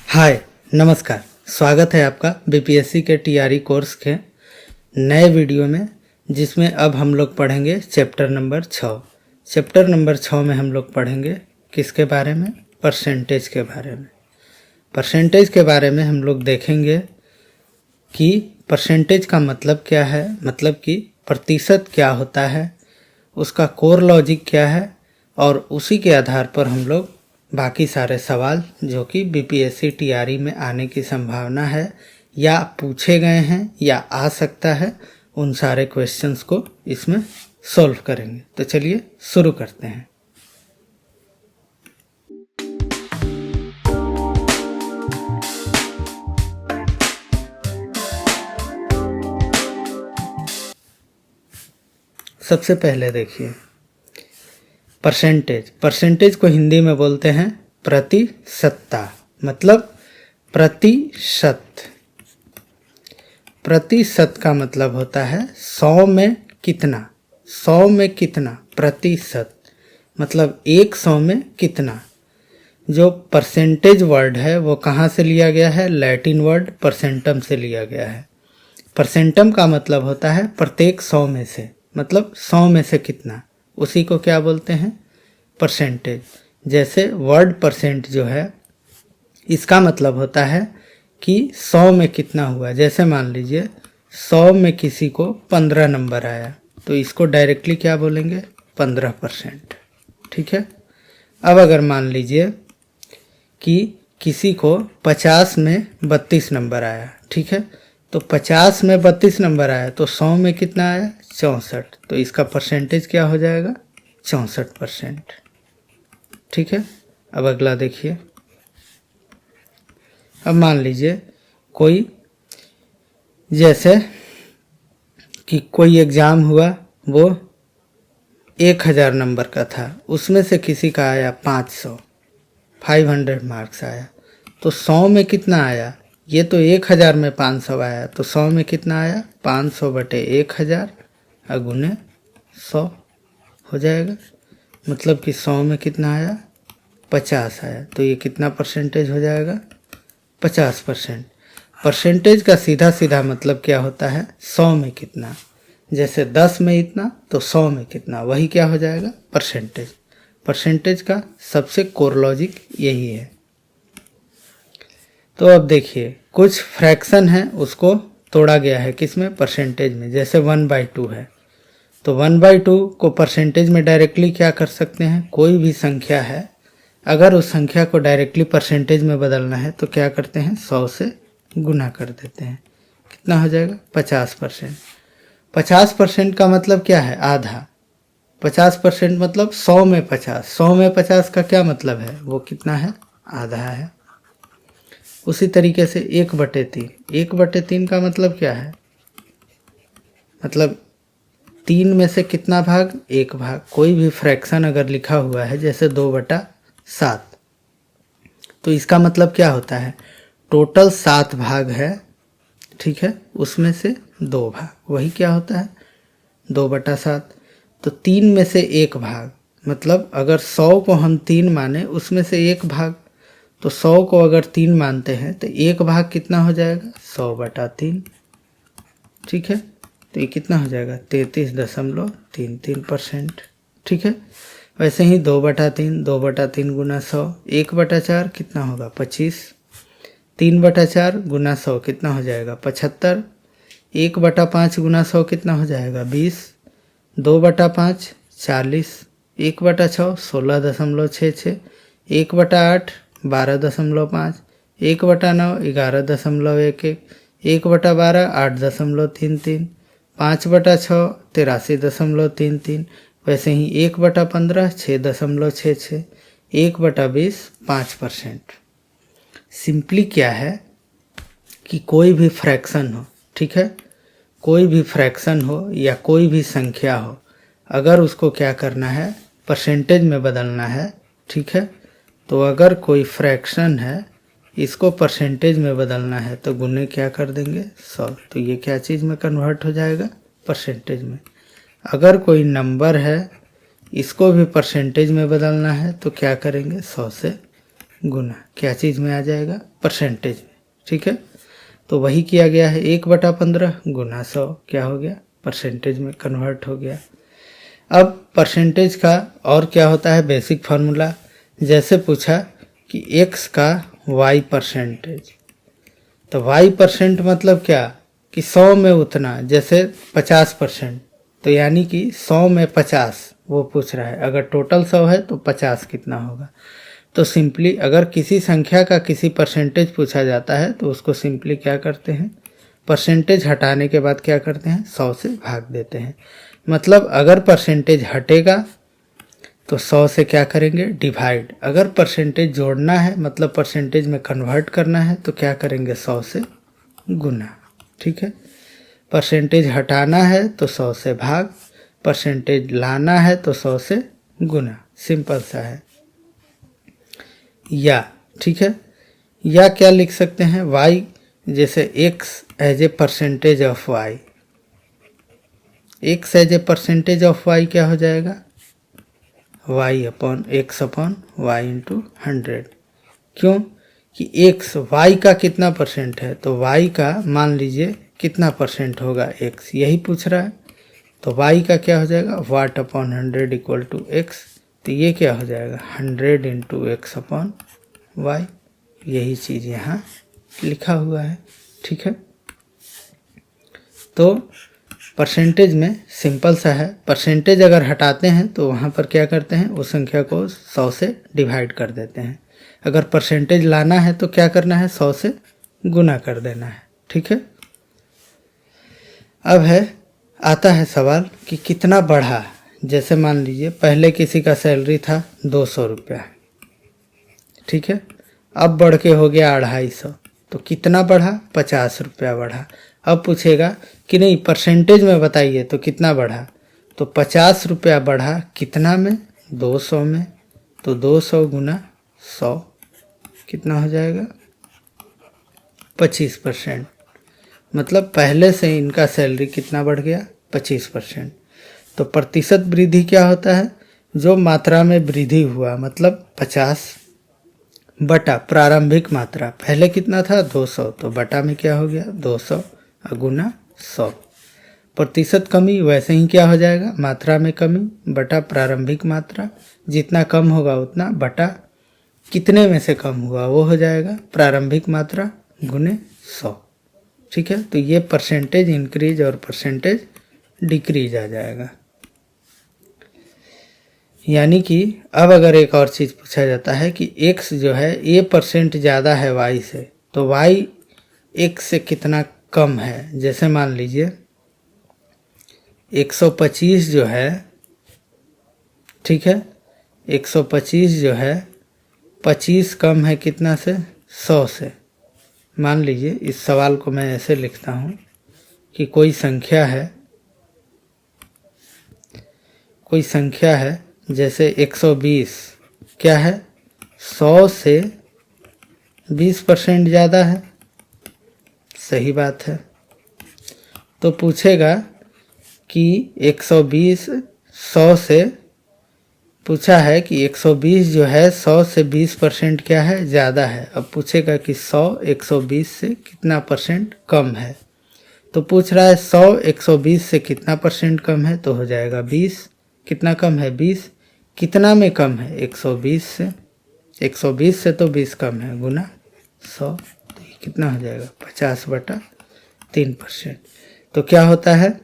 हाय नमस्कार। स्वागत है आपका बीपीएससी के टीआरई कोर्स के नए वीडियो में, जिसमें अब हम लोग पढ़ेंगे चैप्टर नंबर 6। चैप्टर नंबर 6 में हम लोग पढ़ेंगे किसके बारे में? परसेंटेज के बारे में। परसेंटेज के बारे में हम लोग देखेंगे कि परसेंटेज का मतलब क्या है, मतलब कि प्रतिशत क्या होता है, उसका कोर लॉजिक क्या है, और उसी के आधार पर हम लोग बाकी सारे सवाल जो कि बीपीएससी टीआरई में आने की संभावना है या पूछे गए हैं या आ सकता है, उन सारे क्वेश्चंस को इसमें सॉल्व करेंगे। तो चलिए शुरू करते हैं। सबसे पहले देखिए परसेंटेज। परसेंटेज को हिंदी में बोलते हैं प्रतिशतता, मतलब प्रतिशत। प्रतिशत का मतलब होता है 100 में कितना, 100 में कितना प्रतिशत, मतलब 100 में कितना। जो परसेंटेज वर्ड है वो कहाँ से लिया गया है? लैटिन वर्ड परसेंटम से लिया गया है। परसेंटम का मतलब होता है प्रत्येक 100 में से, मतलब 100 में से कितना, उसी को क्या बोलते हैं? परसेंटेज। जैसे वर्ड परसेंट जो है, इसका मतलब होता है कि 100 में कितना हुआ। जैसे मान लीजिए 100 में किसी को 15 नंबर आया, तो इसको डायरेक्टली क्या बोलेंगे? 15%। ठीक है। अब अगर मान लीजिए कि किसी को 50 में 32 नंबर आया, ठीक है, तो 50 में 32 नंबर आया तो 100 में कितना आया? 64। तो इसका परसेंटेज क्या हो जाएगा? 64%। ठीक है। अब अगला देखिए। अब मान लीजिए कोई, जैसे कि कोई एग्ज़ाम हुआ, वो 1000 नंबर का था, उसमें से किसी का आया 500 मार्क्स आया, तो 100 में कितना आया? ये तो 1000 में 500 आया, तो 100 में कितना आया? 500 बटे 1000 गुने 100 हो जाएगा। मतलब कि 100 में कितना आया? 50 आया। तो ये कितना परसेंटेज हो जाएगा? 50%। परसेंटेज का सीधा सीधा मतलब क्या होता है? 100 में कितना। जैसे 10 में इतना, तो 100 में कितना, वही क्या हो जाएगा? परसेंटेज। परसेंटेज का सबसे कोर लॉजिक यही है। तो अब देखिए, कुछ फ्रैक्शन है उसको तोड़ा गया है किसमें? परसेंटेज में। जैसे 1/2 है, तो 1/2 को परसेंटेज में डायरेक्टली क्या कर सकते हैं? कोई भी संख्या है, अगर उस संख्या को डायरेक्टली परसेंटेज में बदलना है तो क्या करते हैं? 100 से गुना कर देते हैं। कितना हो जाएगा? 50%। 50% का मतलब क्या है? आधा। 50% मतलब 100 में 50। 100 में 50 का क्या मतलब है? वो कितना है? आधा है। उसी तरीके से 1/3। 1/3 का मतलब क्या है? मतलब 3 में से कितना भाग? 1 भाग। कोई भी फ्रैक्शन अगर लिखा हुआ है, जैसे 2/7, तो इसका मतलब क्या होता है? टोटल 7 भाग है, ठीक है, उसमें से 2 भाग, वही क्या होता है? 2/7। तो 3 में से 1 भाग, मतलब अगर 100 को हम 3 माने, उसमें से 1 भाग, तो 100 को अगर 3 मानते हैं तो 1 भाग कितना हो जाएगा? 100/3। ठीक है। तो ये कितना हो जाएगा? 33.33%। ठीक है। वैसे ही 2/3, 2/3 गुना 100, 1/4 कितना होगा? 25। 3/4 गुना 100 कितना हो जाएगा? 75। 1/5 गुना 100 कितना हो जाएगा? 20। 2/5 40। 1/6 16.66। 1/8 12.5। 1/9 11.11। 1/12 8.33। 5/6 83.33। वैसे ही 1/15 6.66। 1/20 5%। सिंपली क्या है कि कोई भी फ्रैक्शन हो, ठीक है, कोई भी फ्रैक्शन हो या कोई भी संख्या हो, अगर उसको क्या करना है? परसेंटेज में बदलना है, ठीक है। तो अगर कोई फ्रैक्शन है, इसको परसेंटेज में बदलना है, तो गुने क्या कर देंगे? 100। तो ये क्या चीज़ में कन्वर्ट हो जाएगा? परसेंटेज में। अगर कोई नंबर है, इसको भी परसेंटेज में बदलना है, तो क्या करेंगे? 100 से गुना क्या चीज़ में आ जाएगा, परसेंटेज में। ठीक है, तो वही किया गया है, 1/15 गुना 100 क्या हो गया, परसेंटेज में कन्वर्ट हो गया। अब परसेंटेज का और क्या होता है बेसिक फार्मूला, जैसे पूछा कि x का y परसेंटेज, तो y परसेंट मतलब क्या कि 100 में उतना, जैसे 50%, तो यानी कि 100 में 50 वो पूछ रहा है। अगर टोटल 100 है तो 50 कितना होगा। तो सिंपली अगर किसी संख्या का किसी परसेंटेज पूछा जाता है तो उसको सिंपली क्या करते हैं, परसेंटेज हटाने के बाद क्या करते हैं, 100 से भाग देते हैं। मतलब अगर परसेंटेज हटेगा तो 100 से क्या करेंगे, डिवाइड। अगर परसेंटेज जोड़ना है मतलब परसेंटेज में कन्वर्ट करना है तो क्या करेंगे, 100 से गुना। ठीक है, परसेंटेज हटाना है तो 100 से भाग, परसेंटेज लाना है तो 100 से गुना, सिंपल सा है। या ठीक है, या क्या लिख सकते हैं, y जैसे x as a percentage of y, x as a percentage of y क्या हो जाएगा, y upon x upon y into 100। क्यों कि x y का कितना परसेंट है, तो y का मान लीजिए कितना परसेंट होगा, x यही पूछ रहा है। तो y का क्या हो जाएगा, वाट अपॉन 100 इक्वल टू x, तो ये क्या हो जाएगा 100 इंटू एक्स अपॉन वाई, यही चीज़ यहाँ लिखा हुआ है। ठीक है, तो परसेंटेज में सिंपल सा है, परसेंटेज अगर हटाते हैं तो वहाँ पर क्या करते हैं, उस संख्या को 100 से डिवाइड कर देते हैं। अगर परसेंटेज लाना है तो क्या करना है, 100 से गुना कर देना है। ठीक है, अब आता है सवाल कि कितना बढ़ा। जैसे मान लीजिए पहले किसी का सैलरी था 200 रुपया, ठीक है, अब बढ़ के हो गया 250, तो कितना बढ़ा, 50 रुपया बढ़ा। अब पूछेगा कि नहीं परसेंटेज में बताइए तो कितना बढ़ा, तो 50 रुपया बढ़ा कितना में, 200 में, तो 200 गुना 100 कितना हो जाएगा, 25%। मतलब पहले से इनका सैलरी कितना बढ़ गया, 25%। तो प्रतिशत वृद्धि क्या होता है, जो मात्रा में वृद्धि हुआ, मतलब 50 बटा प्रारंभिक मात्रा, पहले कितना था 200, तो बटा में क्या हो गया 200 गुना 100। प्रतिशत कमी वैसे ही क्या हो जाएगा, मात्रा में कमी बटा प्रारंभिक मात्रा, जितना कम होगा उतना बटा कितने में से कम हुआ वो हो जाएगा प्रारंभिक मात्रा गुने 100। ठीक है, तो ये परसेंटेज इंक्रीज और परसेंटेज डिक्रीज आ जाएगा। यानी कि अब अगर एक और चीज़ पूछा जाता है कि x जो है a% ज़्यादा है y से, तो y x से कितना कम है। जैसे मान लीजिए 125 जो है, ठीक है, 125 जो है 25 कम है कितना से, 100 से। मान लीजिए इस सवाल को मैं ऐसे लिखता हूँ कि कोई संख्या है जैसे 120 क्या है, 100 से 20% ज़्यादा है, सही बात है। तो पूछेगा कि 120 100 से पूछा है कि 120 जो है 100 से 20% क्या है, ज़्यादा है। अब पूछेगा कि 100 120 से कितना परसेंट कम है, तो पूछ रहा है 100 120 से कितना परसेंट कम है, तो हो जाएगा 20। कितना कम है, 20। कितना में कम है, 120 से, 120 से तो 20 कम है गुना 100, तो ये कितना हो जाएगा 50/3%। तो क्या होता है,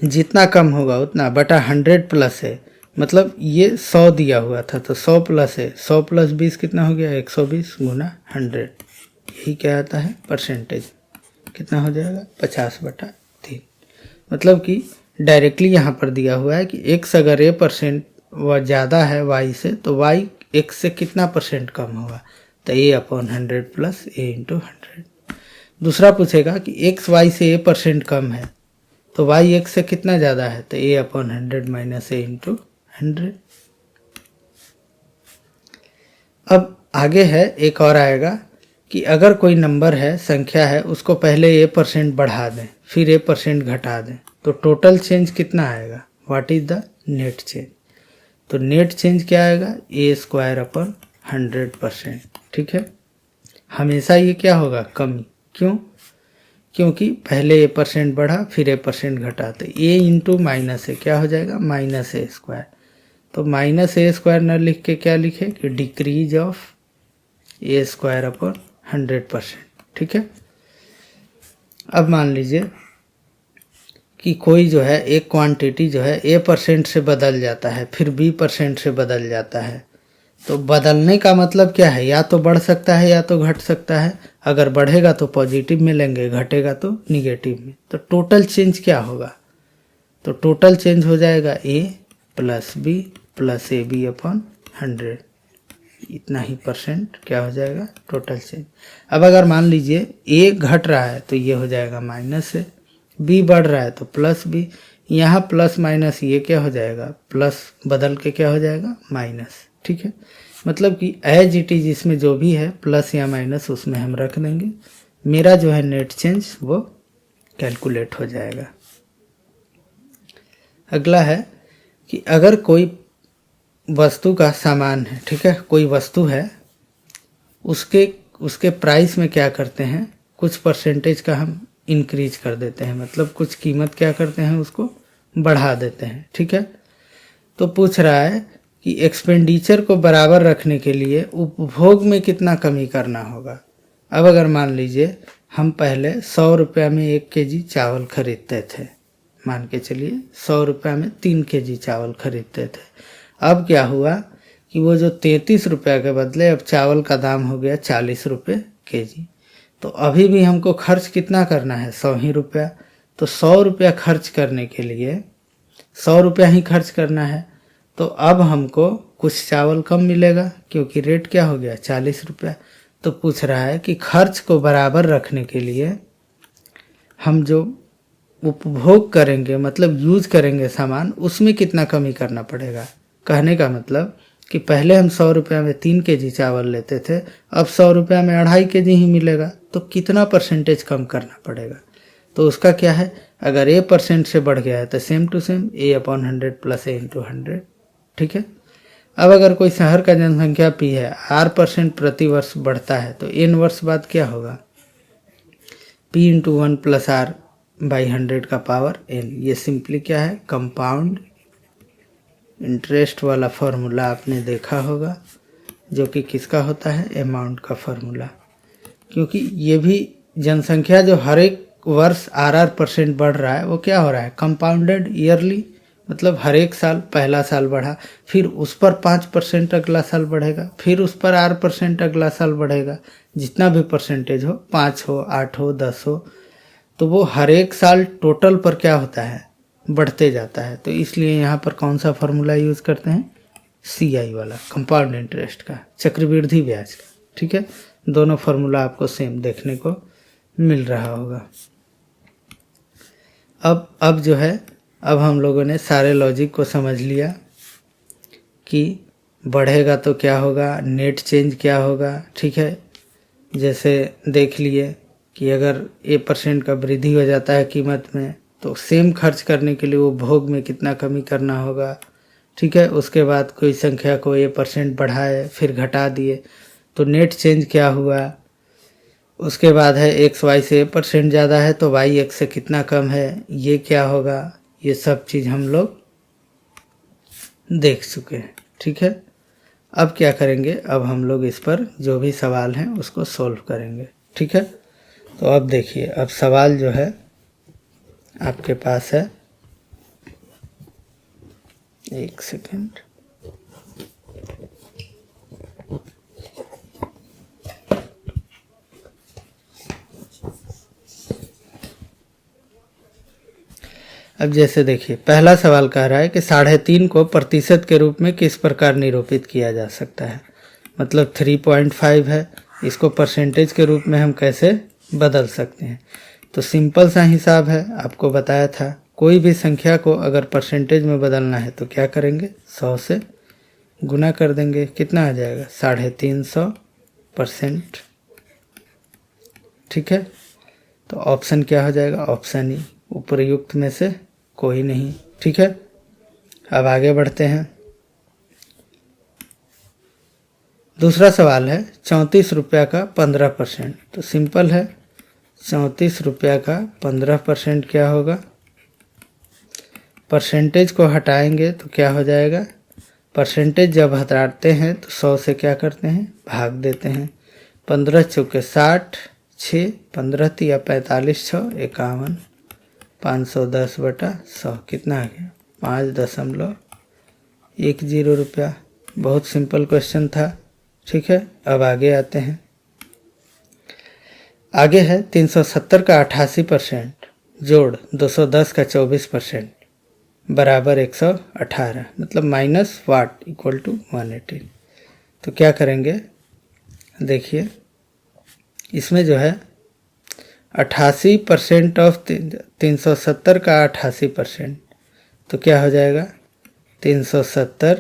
जितना कम होगा उतना बटा 100 प्लस है, मतलब ये 100 दिया हुआ था तो 100 प्लस है, 100 प्लस 20 कितना हो गया 120 गुना 100, यही क्या आता है परसेंटेज, कितना हो जाएगा 50/3। मतलब कि डायरेक्टली यहाँ पर दिया हुआ है कि x अगर a% व ज़्यादा है y से, तो y x से कितना परसेंट कम होगा, तो a/100 प्लस a इंटू 100। दूसरा पूछेगा कि x y से a% कम है, तो y x से कितना ज़्यादा है, तो a/100 माइनस a इंटू 100। अब आगे है एक और आएगा कि अगर कोई नंबर है, संख्या है, उसको पहले a% बढ़ा दें फिर a% घटा दें, तो टोटल चेंज कितना आएगा, what is the net change. तो नेट चेंज क्या आएगा, a² अपॉन 100%। ठीक है, हमेशा ये क्या होगा, कमी। क्यों? क्योंकि पहले A% बढ़ा फिर A% घटा, तो A इंटू माइनस ए क्या हो जाएगा, माइनस ए स्क्वायर। तो माइनस ए स्क्वायर न लिख के क्या लिखे कि decrease of A square upon 100%। ठीक है, अब मान लीजिए कि कोई जो है एक क्वांटिटी जो है A% से बदल जाता है फिर B% से बदल जाता है, तो बदलने का मतलब क्या है, या तो बढ़ सकता है या तो घट सकता है। अगर बढ़ेगा तो पॉजिटिव में लेंगे, घटेगा तो निगेटिव में। तो टोटल चेंज क्या होगा, तो टोटल चेंज हो जाएगा A plus B plus AB upon 100, इतना ही परसेंट क्या हो जाएगा, टोटल चेंज। अब अगर मान लीजिए A घट रहा है तो ये हो जाएगा माइनस A, B बढ़ रहा है तो प्लस B, यहाँ प्लस माइनस ये क्या हो जाएगा, प्लस बदल के क्या हो जाएगा, माइनस। ठीक है, मतलब कि एज इट इज इसमें जो भी है प्लस या माइनस उसमें हम रख देंगे, मेरा जो है नेट चेंज वो कैलकुलेट हो जाएगा। अगला है कि अगर कोई वस्तु का सामान है, ठीक है, कोई वस्तु है, उसके प्राइस में क्या करते हैं, कुछ परसेंटेज का हम इंक्रीज कर देते हैं, मतलब कुछ कीमत क्या करते हैं, उसको बढ़ा देते हैं। ठीक है, तो पूछ रहा है कि एक्सपेंडिचर को बराबर रखने के लिए उपभोग में कितना कमी करना होगा। अब अगर मान लीजिए हम पहले 100 रुपये में 1 केजी चावल खरीदते थे, मान के चलिए 100 रुपये में 3 केजी चावल खरीदते थे। अब क्या हुआ कि वो जो 33 रुपये के बदले अब चावल का दाम हो गया 40 रुपये केजी। तो अभी भी हमको खर्च कितना करना है, 100 ही रुपया। तो 100 रुपया खर्च करने के लिए 100 रुपया ही खर्च करना है, तो अब हमको कुछ चावल कम मिलेगा क्योंकि रेट क्या हो गया, 40 रुपया। तो पूछ रहा है कि खर्च को बराबर रखने के लिए हम जो उपभोग करेंगे, मतलब यूज करेंगे सामान, उसमें कितना कमी करना पड़ेगा। कहने का मतलब कि पहले हम 100 रुपया में 3 केजी चावल लेते थे, अब 100 रुपया में 2.5 केजी ही मिलेगा, तो कितना परसेंटेज कम करना पड़ेगा। तो उसका क्या है, अगर A% से बढ़ गया है तो same to same A upon 100 plus A into 100। ठीक है, अब अगर कोई शहर का जनसंख्या P है, R% प्रति वर्ष बढ़ता है, तो N वर्ष बाद क्या होगा, P into 1 plus R by 100 का पावर N। ये सिंपली क्या है, कंपाउंड इंटरेस्ट वाला फॉर्मूला आपने देखा होगा, जो कि किसका होता है, अमाउंट का फॉर्मूला। क्योंकि ये भी जनसंख्या जो हर एक वर्ष RR% बढ़ रहा है, वो क्या हो रहा है, कंपाउंडेड ईयरली, मतलब हर एक साल, पहला साल बढ़ा, फिर उस पर 5% अगला साल बढ़ेगा, फिर उस पर R% अगला साल बढ़ेगा, जितना भी परसेंटेज हो, 5 हो, 8 हो, 10 हो, तो वो हर एक साल टोटल पर क्या होता है, बढ़ते जाता है। तो इसलिए यहाँ पर कौन सा फॉर्मूला यूज़ करते हैं, CI वाला, कंपाउंड इंटरेस्ट का, चक्रवृद्धि ब्याज का। ठीक है, दोनों फार्मूला आपको सेम देखने को मिल रहा होगा। अब जो है, अब हम लोगों ने सारे लॉजिक को समझ लिया कि बढ़ेगा तो क्या होगा, नेट चेंज क्या होगा। ठीक है, जैसे देख लिए कि अगर A% का वृद्धि हो जाता है कीमत में, तो सेम खर्च करने के लिए वो भोग में कितना कमी करना होगा। ठीक है, उसके बाद कोई संख्या को A% बढ़ाए फिर घटा दिए तो नेट चेंज क्या हुआ। उसके बाद है XY से A% ज़्यादा है तो YX से कितना कम है, ये क्या होगा। ये सब चीज़ हम लोग देख चुके हैं। ठीक है, अब क्या करेंगे, अब हम लोग इस पर जो भी सवाल हैं उसको सॉल्व करेंगे। ठीक है, तो अब देखिए, अब सवाल जो है आपके पास है, एक सेकेंड, अब जैसे देखिए, पहला सवाल कह रहा है कि 3.5 को प्रतिशत के रूप में किस प्रकार निरूपित किया जा सकता है। मतलब 3.5 है, इसको परसेंटेज के रूप में हम कैसे बदल सकते हैं। तो सिंपल सा हिसाब है, आपको बताया था, कोई भी संख्या को अगर परसेंटेज में बदलना है तो क्या करेंगे, 100 से गुना कर देंगे, कितना आ जाएगा, 350%। ठीक है, तो ऑप्शन क्या हो जाएगा, ऑप्शन ई, उपरयुक्त में से कोई नहीं। ठीक है, अब आगे बढ़ते हैं। दूसरा सवाल है 34 रुपया का 15%। तो सिंपल है, 34 रुपया का 15% क्या होगा, परसेंटेज को हटाएंगे तो क्या हो जाएगा, परसेंटेज जब हटाते हैं तो 100 से क्या करते हैं, भाग देते हैं। 15 चौके 60, 6 15 तिया 45, 6 51, 510/100 कितना आ गया, 5.10 रुपया। बहुत सिंपल क्वेश्चन था। ठीक है, अब आगे आते हैं। आगे है 370 का 88% जोड़ 210 का 24% बराबर 118, मतलब माइनस वाट इक्वल टू 118। तो क्या करेंगे, देखिए इसमें जो है 88% ऑफ 370 का 88%, तो क्या हो जाएगा 370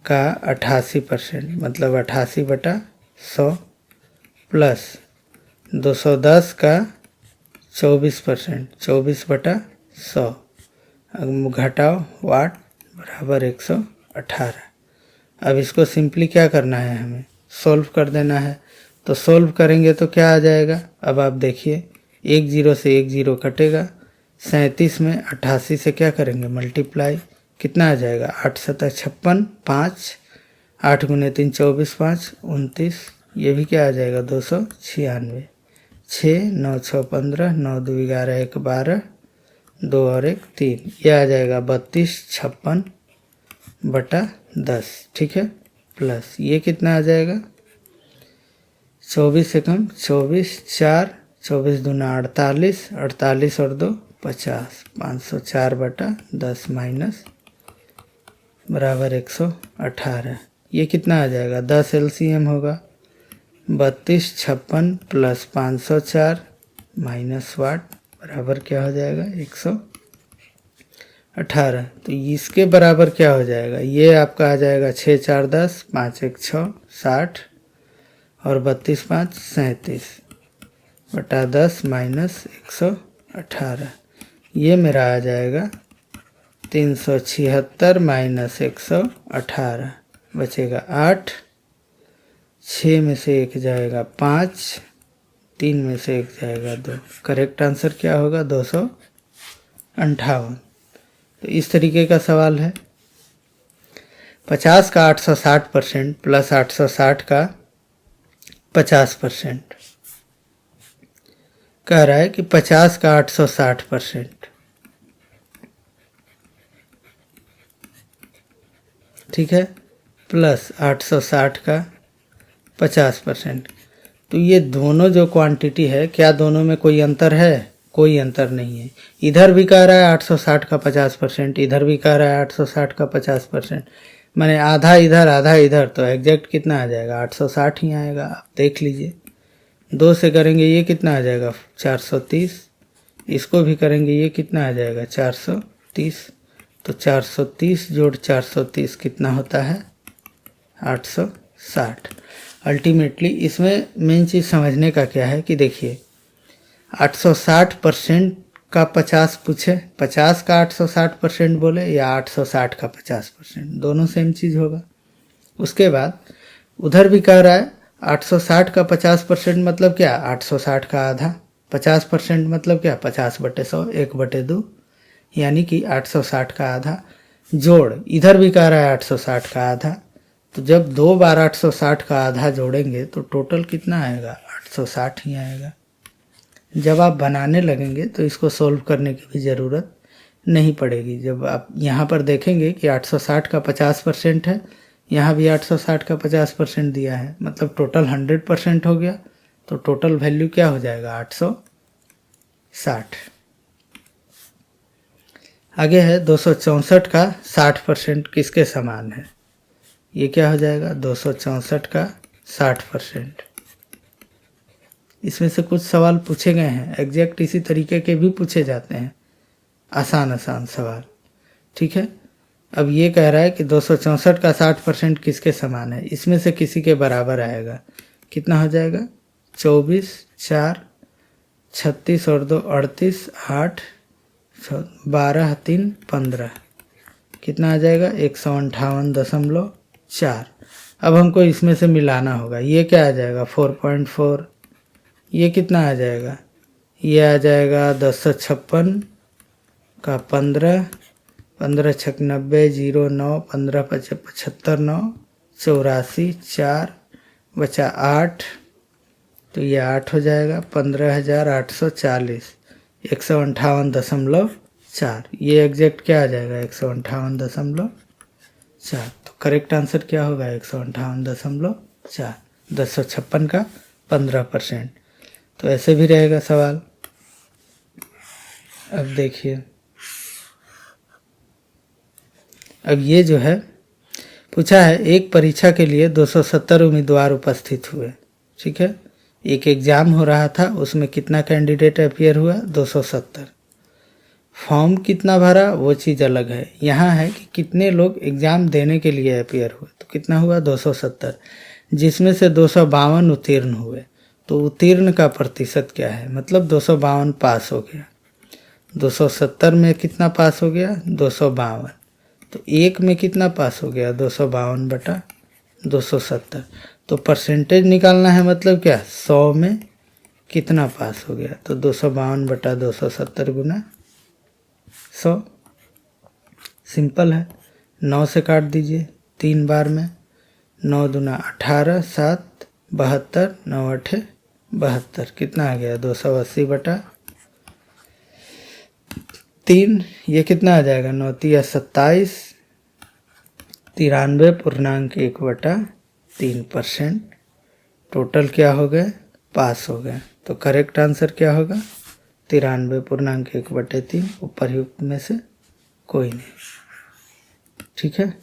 का 88%, मतलब 88/100 प्लस 210 का 24%, 24/100 घटाओ वाट बराबर 118। अब इसको सिंपली क्या करना है, हमें सोल्व कर देना है। तो सोल्व करेंगे तो क्या आ जाएगा, अब आप देखिए 1 0 से 1 0 कटेगा, 37 में 88 से क्या करेंगे मल्टीप्लाई, कितना आ जाएगा 8 7 56, 5 8 गुने 3 24, 5 29, ये भी क्या आ जाएगा 296, 6 9 6 15, 9 2 11 1 12, 2 और 1 3, ये आ जाएगा 32 56/10। ठीक है, प्लस ये कितना आ जाएगा 24 से कम 24, 4 24 दूना 48, 48 और 2 50, 504/10 माइनस बराबर 118। ये कितना आ जाएगा 10 LCM होगा, 32 56 प्लस 504 माइनस वाट बराबर क्या हो जाएगा 118। तो इसके बराबर क्या हो जाएगा, ये आपका आ जाएगा 6 4 10, 5 1 6 60 और 32 5 37/10 माइनस 118। ये मेरा आ जाएगा 376 माइनस 118, बचेगा 8, 6 में से 1 जाएगा 5, 3 में से 1 जाएगा 2। करेक्ट आंसर क्या होगा 258। तो इस तरीके का सवाल है। 50 का 860% प्लस 860 का 50%, कह रहा है कि 50 का 860%, ठीक है, प्लस 860 का 50%। तो ये दोनों जो क्वांटिटी है, क्या दोनों में कोई अंतर है, कोई अंतर नहीं है। इधर भी कह रहा है 860 का 50%, इधर भी कह रहा है 860 का 50%, माने आधा इधर आधा इधर, तो एग्जैक्ट कितना आ जाएगा 860 ही आएगा। आप देख लीजिए, 2 से करेंगे ये कितना आ जाएगा 430, इसको भी करेंगे ये कितना आ जाएगा 430, तो 430 जोड़ 430 कितना होता है 860। अल्टीमेटली इसमें मेन चीज़ समझने का क्या है कि देखिए 860% का 50 पूछे, 50 का 860% बोले या 860 का 50%, दोनों सेम चीज़ होगा। उसके बाद उधर भी कह रहा है 860 का 50% मतलब क्या 860 का आधा, 50% मतलब क्या 50/100, 1/2, यानी कि 860 का आधा, जोड़ इधर भी कह रहा है 860 का आधा। तो जब 2 बार 860 का आधा जोड़ेंगे तो टोटल कितना आएगा 860 ही आएगा। जब आप बनाने लगेंगे तो इसको सोल्व करने की भी ज़रूरत नहीं पड़ेगी। जब आप यहाँ पर देखेंगे कि 860 का 50% है, यहाँ भी 860 का 50% दिया है, मतलब टोटल 100% हो गया। तो टोटल वैल्यू क्या हो जाएगा 860। आगे है 264 का 60% किसके समान है, ये क्या हो जाएगा 264 का 60%। इसमें से कुछ सवाल पूछे गए हैं, एग्जैक्ट इसी तरीके के भी पूछे जाते हैं, आसान आसान सवाल, ठीक है। अब ये कह रहा है कि 264 का 60% किसके समान है, इसमें से किसी के बराबर आएगा, कितना हो जाएगा 24 4 36 और 2 38 8 12 3 15, कितना आ जाएगा 158.4। अब हमको इसमें से मिलाना होगा। ये क्या आ जाएगा 4.4, ये कितना आ जाएगा, ये आ जाएगा 1056 का 15, 15 छक 90, 0 9, 15 पचे 75, 9 84, 4 बचा 8, तो ये 8 हो जाएगा 15,840, 158.4। ये एग्जैक्ट क्या आ जाएगा 158.4। तो करेक्ट आंसर क्या होगा 158.4, 1056 का 15%। तो ऐसे भी रहेगा सवाल। अब देखिए, अब ये जो है पूछा है, एक परीक्षा के लिए 270 उम्मीदवार उपस्थित हुए। ठीक है, एक एग्जाम हो रहा था, उसमें कितना कैंडिडेट अपीयर हुआ 270। फॉर्म कितना भरा वो चीज़ अलग है, यहाँ है कि कितने लोग एग्ज़ाम देने के लिए अपीयर हुए। तो कितना हुआ 270, जिसमें से 252 उत्तीर्ण हुए। तो उत्तीर्ण का प्रतिशत क्या है, मतलब 252 पास हो गया। 270 में कितना पास हो गया 252, तो एक में कितना पास हो गया 252/270। तो परसेंटेज निकालना है, मतलब क्या 100 में कितना पास हो गया, तो 252/270 गुना 100। सिंपल है, 9 से काट दीजिए 3 बार में, 9 दूना 18, 7 72, 9 8 72, कितना आ गया 280/3। ये कितना आ जाएगा 9 3 27, 93.1/3%। टोटल क्या हो गए, पास हो गए। तो करेक्ट आंसर क्या होगा 93.1/3, उपर्युक्त में से कोई नहीं। ठीक है,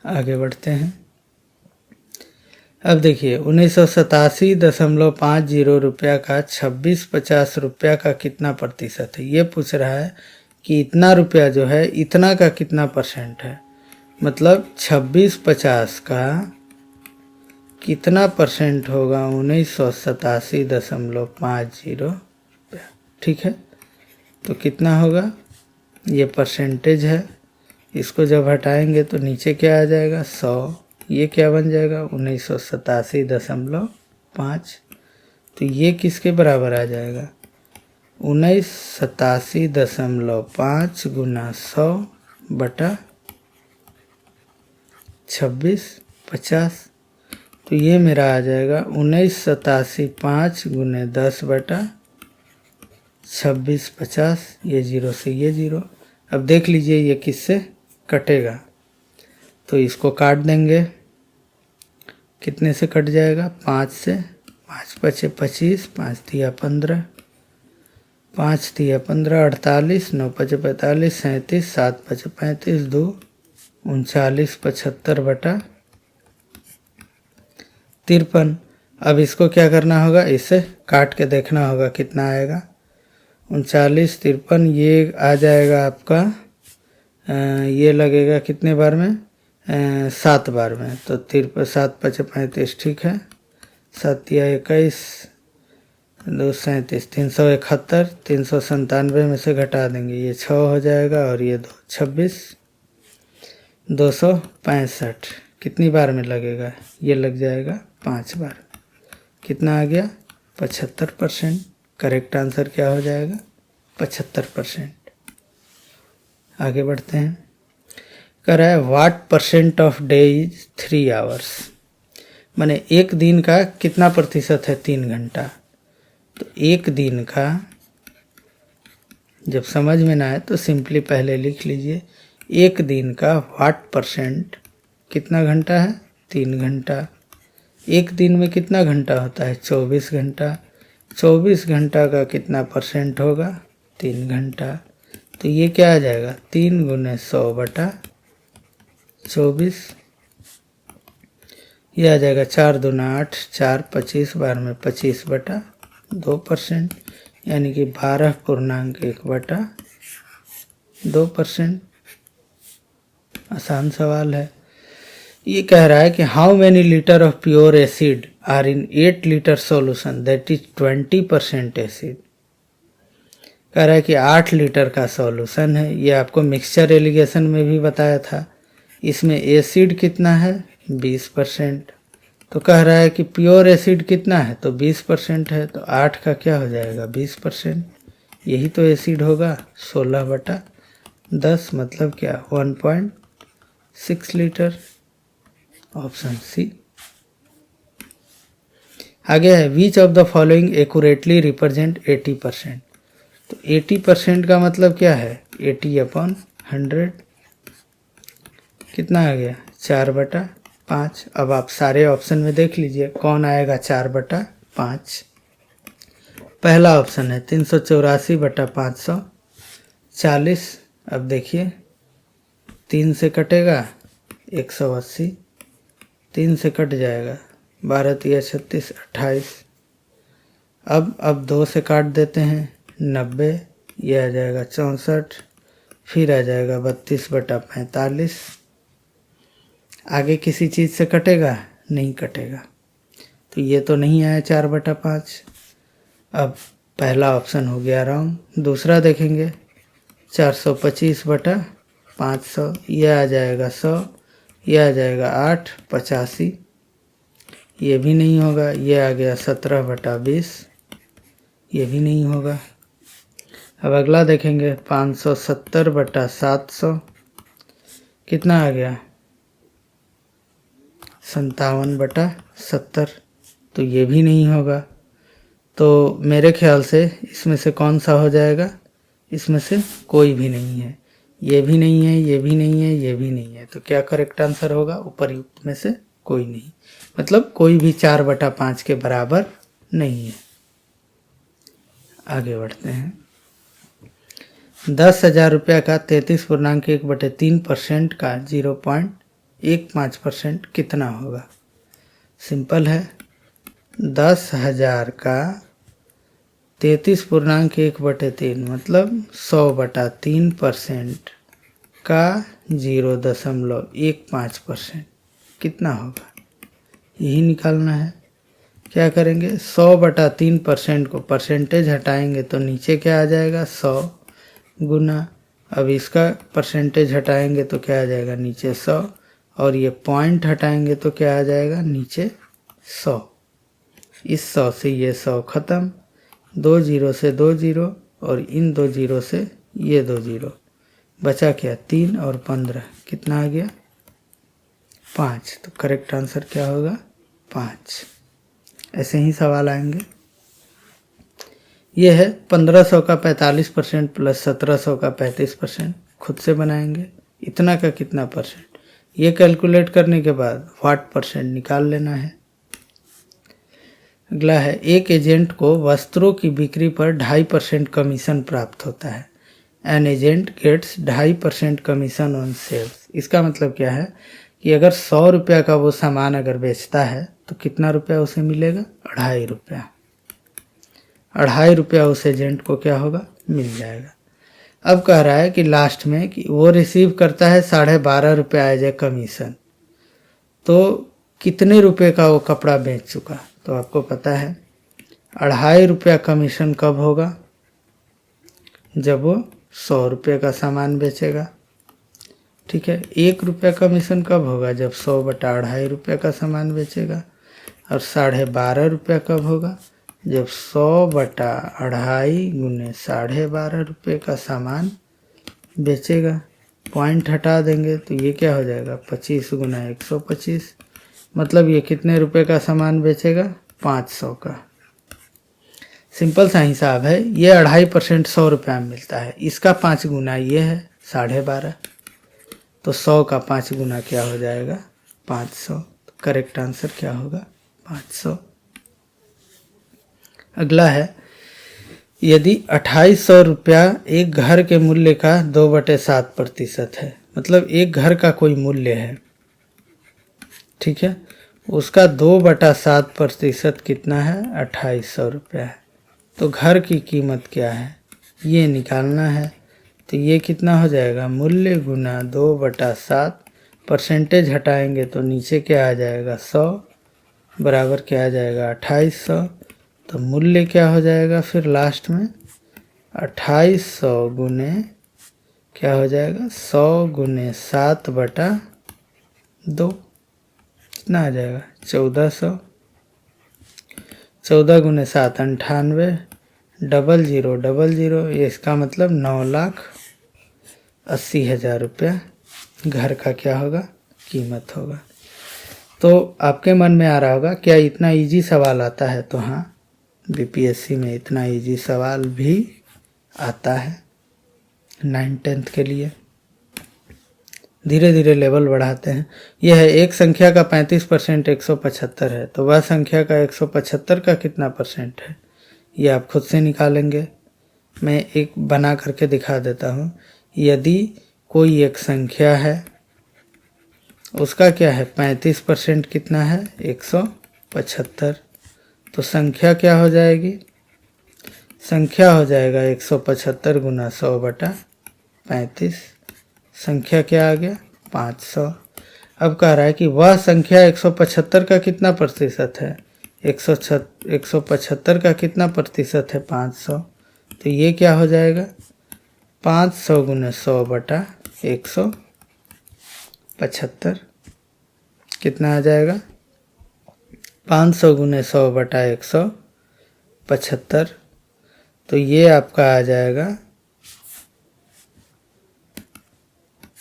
आगे बढ़ते हैं। अब देखिए 1987.50 रुपया का 2650 रुपया का कितना प्रतिशत है। ये पूछ रहा है कि इतना रुपया जो है इतना का कितना परसेंट है, मतलब 2650 का कितना परसेंट होगा 1987.50 रुपया। ठीक है, तो कितना होगा, ये परसेंटेज है, इसको जब हटाएंगे तो नीचे क्या आ जाएगा 100, ये क्या बन जाएगा 1987.5। तो ये किसके बराबर आ जाएगा 1987.5 गुना 100/2650। तो ये मेरा आ जाएगा 1987.5 गुने 10/2650। ये 0 से ये 0। अब देख लीजिए ये किससे कटेगा, तो इसको काट देंगे। कितने से कट जाएगा 5 से, 5 पचे 25, 5 तिया 15, 5 तिया 15 48, 9 पचे 45, 37, 7 पचे 35, 2 39, 75/53। अब इसको क्या करना होगा, इसे काट के देखना होगा कितना आएगा। 39 53, ये आ जाएगा आपका ये लगेगा कितने बार में 7 बार में। तो 7 पचे 35, ठीक है, 7 या 21, 2 37, 371, 397 में से घटा देंगे, ये 6 हो जाएगा और ये 2 26, 265 कितनी बार में लगेगा, ये लग जाएगा 5 बार। कितना आ गया 75%। करेक्ट आंसर क्या हो जाएगा 75%। आगे बढ़ते हैं। कह रहा है what percent of day is 3 hours, माने एक दिन का कितना प्रतिशत है 3 घंटा। तो एक दिन का जब समझ में ना आए तो सिंपली पहले लिख लीजिए, एक दिन का व्हाट परसेंट कितना घंटा है 3 घंटा। एक दिन में कितना घंटा होता है 24 घंटा। 24 घंटा का कितना परसेंट होगा 3 घंटा। तो ये क्या आ जाएगा 3 गुने 100/24। ये आ जाएगा 4 दूना 8, 4 25 बार में 25/2%, यानी कि 12.1/2%। आसान सवाल है। ये कह रहा है कि how many litre of pure acid are in 8 litre solution that is 20% acid. कह रहा है कि 8 लीटर का सॉल्यूशन है, ये आपको मिक्सचर एलिगेशन में भी बताया था। इसमें एसिड कितना है 20%। तो कह रहा है कि प्योर एसिड कितना है, तो 20% है, तो 8 का क्या हो जाएगा 20%। यही तो एसिड होगा। 16/10 मतलब क्या 1.6 लीटर। Option C. आगे है which of the following accurately represent 80%। तो 80% का मतलब क्या है 80/100 कितना आ गया 4/5। अब आप सारे ऑप्शन में देख लीजिए कौन आएगा 4/5। पहला ऑप्शन है 384/540। अब देखिए 3 से कटेगा 180, 3 से कट जाएगा 12 3 36 28। अब 2 से काट देते हैं 90, ये आ जाएगा 64, फिर आ जाएगा 32/45। आगे किसी चीज़ से कटेगा नहीं कटेगा, तो ये तो नहीं आया 4/5। अब पहला ऑप्शन हो गया रॉन्ग। दूसरा देखेंगे 425/500, यह आ जाएगा 100, यह आ जाएगा 8 85, ये भी नहीं होगा। ये आ गया 17/20, ये भी नहीं होगा। अब अगला देखेंगे 570/700, कितना आ गया 57/70, तो ये भी नहीं होगा। तो मेरे ख्याल से इसमें से कौन सा हो जाएगा, इसमें से कोई भी नहीं है। ये भी नहीं है, ये भी नहीं है, ये भी नहीं है, तो क्या करेक्ट आंसर होगा उपरयुक्त में से कोई नहीं, मतलब कोई भी 4/5 के बराबर नहीं है। आगे बढ़ते हैं। 10,000 रुपये का 33.1/3% का 0.15% कितना होगा। सिंपल है। 10,000 का 33.1/3 मतलब 100/3% का 0.15% कितना होगा, यही निकालना है। क्या करेंगे 100/3% को परसेंटेज हटाएंगे तो नीचे क्या आ जाएगा 100 गुना। अब इसका परसेंटेज हटाएंगे तो क्या आ जाएगा नीचे 100, और ये पॉइंट हटाएंगे तो क्या आ जाएगा नीचे 100। इस 100 से ये 100 ख़त्म, 2 जीरो से 2 जीरो, और इन 2 जीरो से ये 2 जीरो, बचा क्या 3 और 15 कितना आ गया 5। तो करेक्ट आंसर क्या होगा 5। ऐसे ही सवाल आएंगे। ये है 1500 का 45% प्लस 1700 का 35%। खुद से बनाएंगे। इतना का कितना परसेंट, ये कैलकुलेट करने के बाद वाट परसेंट निकाल लेना है। अगला है एक एजेंट को वस्त्रों की बिक्री पर 2.5% कमीशन प्राप्त होता है। An agent gets 2.5% commission on sales. इसका मतलब क्या है कि अगर 100 रुपया का वो सामान अगर बेचता है तो कितना रुपया उसे मिलेगा 2.5 रुपया। 2.5 रुपया उस एजेंट को क्या होगा मिल जाएगा। अब कह रहा है कि लास्ट में कि वो रिसीव करता है 12.5 रुपया एज ए कमीशन। तो कितने रुपए का वो कपड़ा बेच चुका, तो आपको पता है 2.5 रुपया कमीशन कब होगा, जब वो 100 रुपये का सामान बेचेगा। ठीक है। 1 रुपया कमीशन कब होगा, जब 100/2.5 रुपये का सामान बेचेगा। और 12.5 रुपया कब होगा, जब 100/2.5 गुने 12.5 रुपये का सामान बेचेगा। पॉइंट हटा देंगे तो ये क्या हो जाएगा 25 गुना 125, मतलब ये कितने रुपए का सामान बेचेगा 500 का। सिंपल सा हिसाब है। ये 2.5% 100 रुपया में मिलता है, इसका 5 गुना ये है 12.5, तो 100 का 5 गुना क्या हो जाएगा 500। तो करेक्ट आंसर क्या होगा 500। अगला है यदि 2800 रुपया एक घर के मूल्य का 2/7% है, मतलब एक घर का कोई मूल्य है, ठीक है, उसका 2/7% कितना है 2800 रुपया है। तो घर की कीमत क्या है ये निकालना है। तो ये कितना हो जाएगा मूल्य गुना 2/7, परसेंटेज हटाएंगे तो नीचे क्या आ जाएगा 100 बराबर क्या आ जाएगा 2800। तो मूल्य क्या हो जाएगा फिर लास्ट में 2800 गुने क्या हो जाएगा 100 गुने 7/2। कितना आ जाएगा 1400, 14 गुने 7 98, 0000, ये इसका मतलब 9,80,000 रुपया घर का क्या होगा, कीमत होगा। तो आपके मन में आ रहा होगा क्या इतना इजी सवाल आता है? तो हाँ, बीपीएससी में इतना इजी सवाल भी आता है 9th-10th के लिए। धीरे धीरे लेवल बढ़ाते हैं। यह है एक संख्या का 35% 175 है, तो वह संख्या का 175 का कितना परसेंट है, ये आप खुद से निकालेंगे। मैं एक बना करके दिखा देता हूँ। यदि कोई एक संख्या है, उसका क्या है 35% कितना है 175, तो संख्या क्या हो जाएगी, संख्या हो जाएगा 175 गुना 100/35, संख्या क्या आ गया 500। अब कह रहा है कि वह संख्या 175 का कितना प्रतिशत है, 175 का कितना प्रतिशत है 500, तो ये क्या हो जाएगा 500 गुना 100/175, कितना आ जाएगा 500 गुने 100/175, तो ये आपका आ जाएगा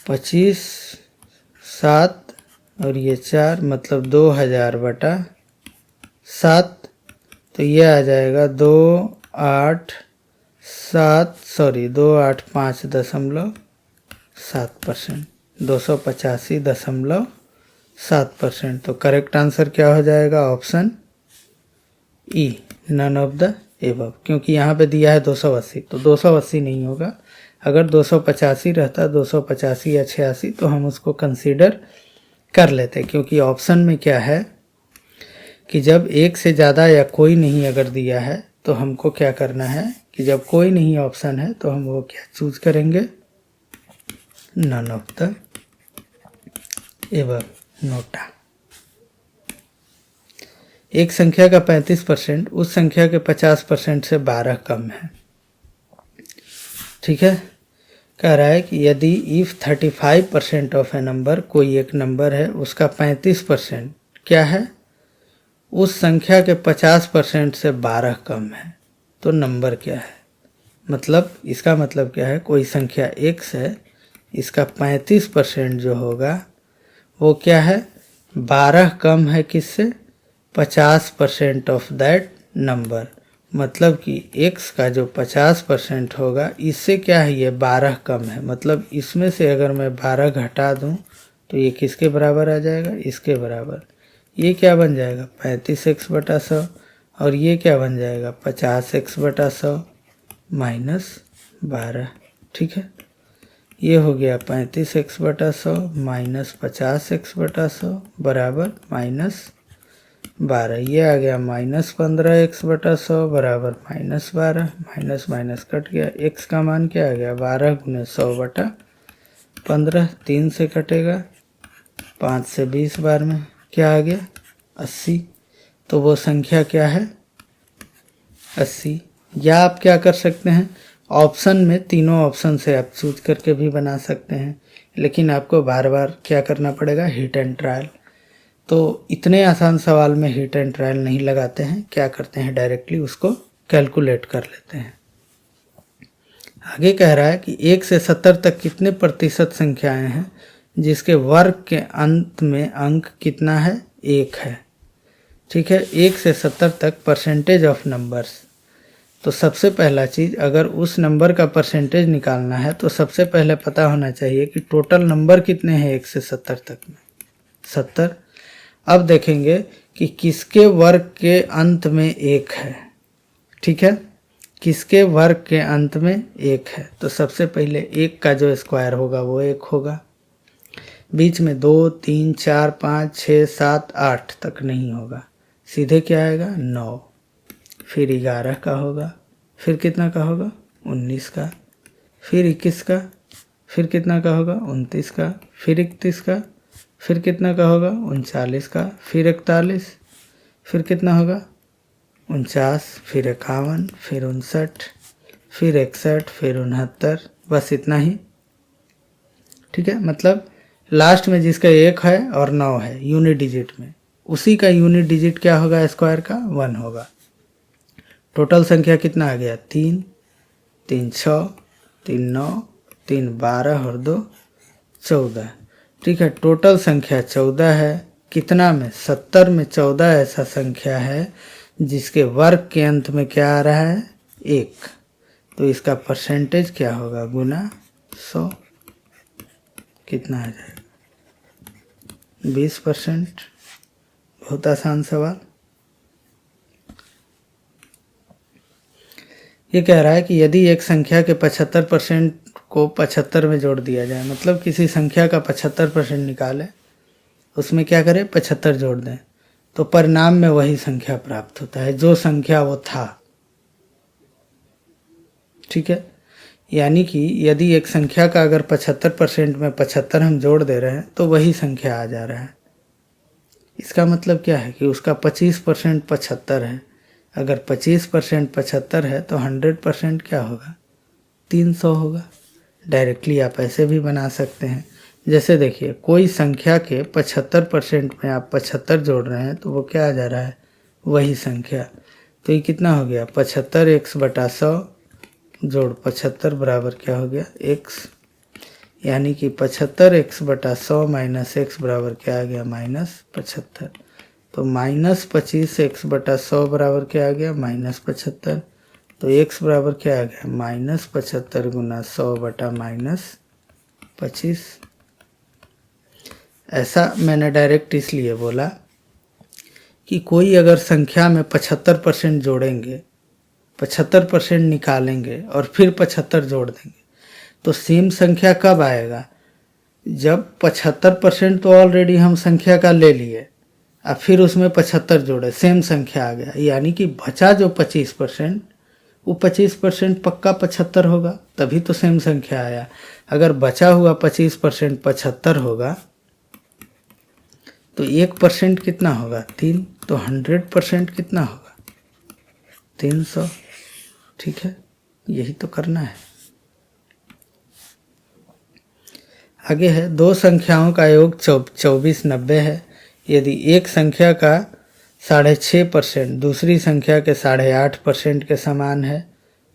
25, 7 और ये 4, मतलब 2000/7, तो ये आ जाएगा 285.7%, 285.7%। तो करेक्ट आंसर क्या हो जाएगा, option E, none of the above, क्योंकि यहाँ पे दिया है 280, तो 280 नहीं होगा। अगर 285 रहता, 285 या 86, तो हम उसको कंसीडर कर लेते, क्योंकि ऑप्शन में क्या है कि जब एक से ज़्यादा या कोई नहीं अगर दिया है, तो हमको क्या करना है कि जब कोई नहीं ऑप्शन है तो हम वो क्या चूज करेंगे, none of the above, NOTA. एक संख्या का 35% उस संख्या के 50% से 12 कम है। ठीक है, कह रहा है कि यदि इफ 35% ऑफ ए नंबर, कोई एक नंबर है उसका 35% क्या है, उस संख्या के 50% से 12 कम है, तो नंबर क्या है। मतलब इसका मतलब क्या है, कोई संख्या x है, इसका 35% जो होगा वो क्या है 12 कम है किससे, 50% ऑफ दैट नंबर। मतलब कि x का जो 50% होगा इससे क्या है, ये 12 कम है। मतलब इसमें से अगर मैं 12 घटा दूं तो ये किसके बराबर आ जाएगा, इसके बराबर। ये क्या बन जाएगा 35x/100, और ये क्या बन जाएगा 50x/100 माइनस 12। ठीक है, ये हो गया 35x/100 माइनस 50x/100 बराबर -12। ये आ गया -15x/100 बराबर -12। माइनस माइनस कट गया, x का मान क्या आ गया 12 गुने 100/15, 3 से कटेगा, 5 से 20 बार में क्या आ गया 80। तो वो संख्या क्या है 80। या आप क्या कर सकते हैं, ऑप्शन में तीनों ऑप्शन से आप चूज करके भी बना सकते हैं, लेकिन आपको बार बार क्या करना पड़ेगा, हिट एंड ट्रायल। तो इतने आसान सवाल में हिट एंड ट्रायल नहीं लगाते हैं, क्या करते हैं डायरेक्टली उसको कैलकुलेट कर लेते हैं। आगे कह रहा है कि 1 से 70 तक कितने प्रतिशत संख्याएं हैं जिसके वर्ग के अंत में अंक कितना है 1 है। ठीक है, 1 से 70 तक परसेंटेज ऑफ नंबर्स। तो सबसे पहला चीज़, अगर उस नंबर का परसेंटेज निकालना है तो सबसे पहले पता होना चाहिए कि टोटल नंबर कितने हैं 1 से 70 तक में, 70। अब देखेंगे कि किसके वर्ग के अंत में 1 है। ठीक है, किसके वर्ग के अंत में 1 है, तो सबसे पहले 1 का जो स्क्वायर होगा वो 1 होगा। बीच में 2, 3, 4, 5, 6, 7, 8 तक नहीं होगा, सीधे क्या आएगा 9, फिर 11 का होगा, फिर कितना का होगा 19 का, फिर 21 का, फिर कितना का होगा 29 का, फिर 31 का, फिर कितना का होगा 39 का, फिर 41, फिर कितना होगा 49, फिर 51, फिर 59, फिर 61, फिर 69, बस इतना ही। ठीक है, मतलब लास्ट में जिसका 1 है और 9 है यूनिट डिजिट में, उसी का यूनिट डिजिट क्या होगा स्क्वायर का 1 होगा। टोटल संख्या कितना आ गया 3, 3 6, 3 9, 3 12 और 2 14। ठीक है, टोटल संख्या 14 है। कितना में 70 में 14 ऐसा संख्या है जिसके वर्ग के अंत में क्या आ रहा है 1। तो इसका परसेंटेज क्या होगा गुना 100, कितना आ जाएगा 20%। बहुत आसान सवाल। ये कह रहा है कि यदि एक संख्या के 75% को 75 में जोड़ दिया जाए, मतलब किसी संख्या का 75% निकाले, उसमें क्या करें 75 जोड़ दें, तो परिणाम में वही संख्या प्राप्त होता है जो संख्या वो था। ठीक है, यानी कि यदि एक संख्या का अगर 75% में 75 हम जोड़ दे रहे हैं तो वही संख्या आ जा रहा है। इसका मतलब क्या है कि उसका 25% 75 है। अगर 25% 75 है तो 100% क्या होगा 300 होगा। डायरेक्टली आप ऐसे भी बना सकते हैं। जैसे देखिए कोई संख्या के 75% में आप 75 जोड़ रहे हैं तो वो क्या आ जा रहा है वही संख्या। तो ये कितना हो गया 75x/100 जोड़ 75 बराबर क्या हो गया x, यानी कि 75x/100 माइनस x बराबर क्या आ गया -75। तो -25x/100 बराबर क्या आ गया -75। तो x बराबर क्या आ गया -75 गुना 100/-25। ऐसा मैंने डायरेक्ट इसलिए बोला कि कोई अगर संख्या में 75% जोड़ेंगे, 75% निकालेंगे और फिर 75 जोड़ देंगे तो सेम संख्या कब आएगा जब 75% तो ऑलरेडी हम संख्या का ले लिए और फिर उसमें 75 जोड़े, सेम संख्या आ गया। यानी कि बचा जो 25% वो 25% पक्का 75 होगा, तभी तो सेम संख्या आया। अगर बचा हुआ 25% 75 होगा तो 1% कितना होगा 3, तो 100% कितना होगा 300। ठीक है, यही तो करना है। आगे है दो संख्याओं का योग 24 90 है। यदि एक संख्या का 6.5% दूसरी संख्या के 8.5% के समान है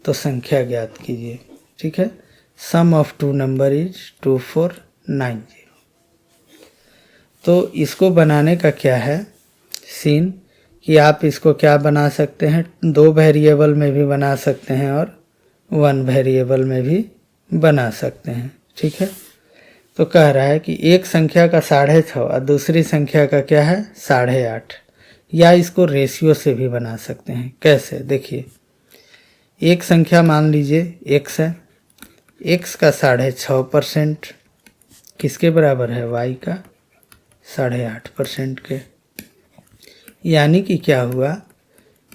तो संख्या ज्ञात कीजिए। ठीक है, सम ऑफ टू नंबर इज 2490। तो इसको बनाने का क्या है सीन कि आप इसको क्या बना सकते हैं, 2 वेरिएबल में भी बना सकते हैं और 1 वेरिएबल में भी बना सकते हैं। ठीक है, तो कह रहा है कि एक संख्या का 6.5 और दूसरी संख्या का क्या है 8.5, या इसको रेशियो से भी बना सकते हैं। कैसे देखिए, एक संख्या मान लीजिए x है, x का 6.5% किसके बराबर है y का 8.5% के। यानी कि क्या हुआ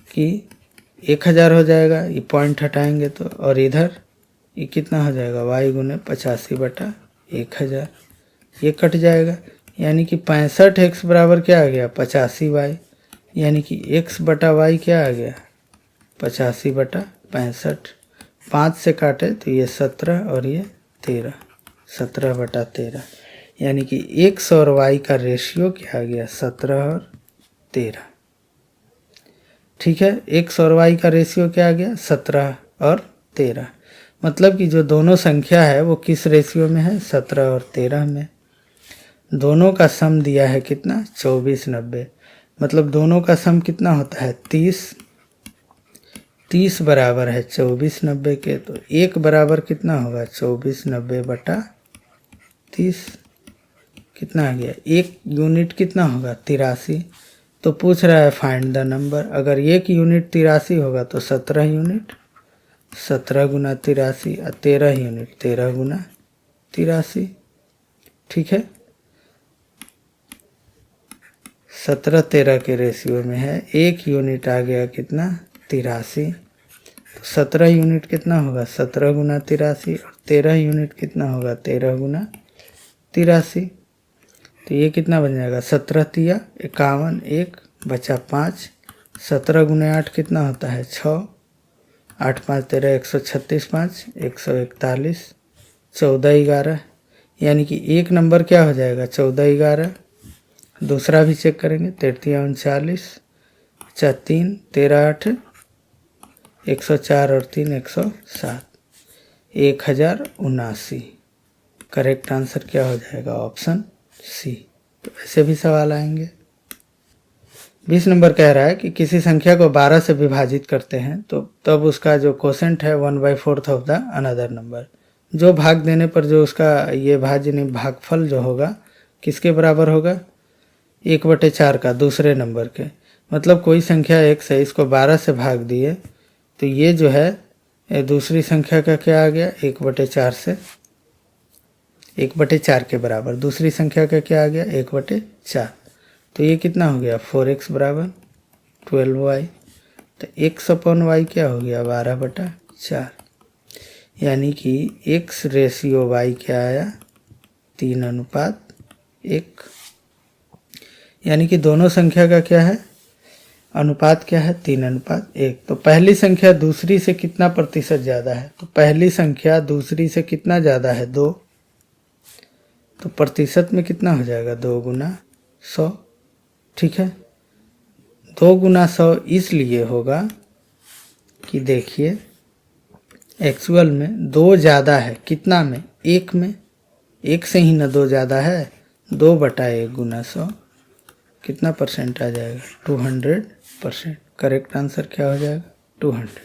कि 1000 हो जाएगा, ये पॉइंट हटाएंगे तो, और इधर ये कितना हो जाएगा y गुने 85/1000, ये कट जाएगा। यानी कि 65x बराबर क्या आ गया 85y, यानी कि x/y क्या आ गया 85/65। 5 से काटे तो ये 17 और ये 13, 17/13। यानी कि x और y का रेशियो क्या आ गया 17 और 13। ठीक है, x और y का रेशियो क्या आ गया 17 और 13। मतलब कि जो दोनों संख्या है वो किस रेशियो में है 17 और 13 में। दोनों का सम दिया है कितना 2490, मतलब दोनों का सम कितना होता है 30। 30 बराबर है 2490 के, तो 1 बराबर कितना होगा 2490/30। कितना आ गया, 1 यूनिट कितना होगा 83। तो पूछ रहा है फाइंड द नंबर। अगर 1 यूनिट 83 होगा तो 17 यूनिट 17 गुना 83 और 13 यूनिट 13 गुना 83। ठीक है, 17 13 के रेशियो में है। 1 यूनिट आ गया कितना 83, तो 17 यूनिट कितना होगा 17 गुना 83 और 13 यूनिट कितना होगा 13 गुना 83। तो ये कितना बन जाएगा 17 तिया 51, 1 बचा 5, 17 गुना 8 कितना होता है 6, 8 5 13 136, 5 141, 14 11। यानी कि एक नंबर क्या हो जाएगा 14 11 दूसरा भी चेक करेंगे। 33 39, अच्छा 3 13 8 104 और 3 107, 1079। करेक्ट आंसर क्या हो जाएगा? Option C. तो ऐसे भी सवाल आएंगे। 20 नंबर कह रहा है कि किसी संख्या को 12 से विभाजित करते हैं तो तब उसका जो कोसेंट है 1/4 ऑफ द अनदर नंबर। जो भाग देने पर जो उसका ये भाज्य नहीं भागफल जो होगा किसके बराबर होगा? 1/4 का दूसरे नंबर के। मतलब कोई संख्या x है, इसको 12 से भाग दिए तो ये जो है ये दूसरी संख्या का क्या आ गया? 1/4 से 1/4 के बराबर। दूसरी संख्या का क्या आ गया? 1/4। तो ये कितना हो गया? 4x बराबर 12y। तो x अपॉन y क्या हो गया? 12/4। यानी कि x रेशियो y क्या आया? 3:1। यानी कि दोनों संख्या का क्या है? अनुपात क्या है? 3:1। तो पहली संख्या दूसरी से कितना प्रतिशत ज़्यादा है? तो पहली संख्या दूसरी से कितना ज़्यादा है? 2। तो प्रतिशत में कितना हो जाएगा? 2 × 100। ठीक है, 2 × 100 इसलिए होगा कि देखिए एक्चुअल में 2 ज़्यादा है कितना में? 1 में। 1 से ही ना 2 ज़्यादा है। 2/1 × 100 कितना परसेंट आ जाएगा? 200%। करेक्ट आंसर क्या हो जाएगा? 200।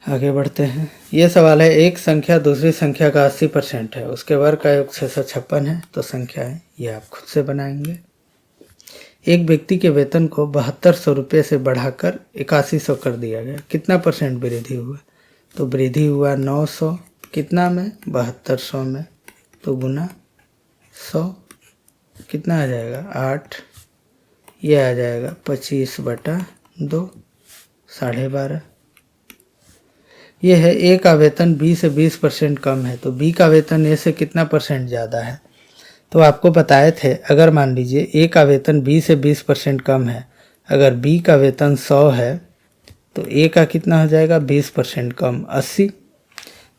आगे बढ़ते हैं। ये सवाल है, एक संख्या दूसरी संख्या का 80% है, उसके वर्ग का योग 656 है। तो संख्या है ये आप खुद से बनाएंगे। एक व्यक्ति के वेतन को 7200 रुपये से बढ़ाकर 8100 कर दिया गया। कितना परसेंट वृद्धि हुआ? तो वृद्धि हुआ 900 कितना में? 7200 में। तो गुना 100 कितना आ जाएगा? 8। ये आ जाएगा 25/2 12.5। ये है ए का वेतन बी से 20% कम है, तो बी का वेतन ए से कितना परसेंट ज़्यादा है? तो आपको बताए थे, अगर मान लीजिए ए का वेतन बी से 20% कम है, अगर बी का वेतन 100 है तो ए का कितना हो जाएगा? 20% कम 80।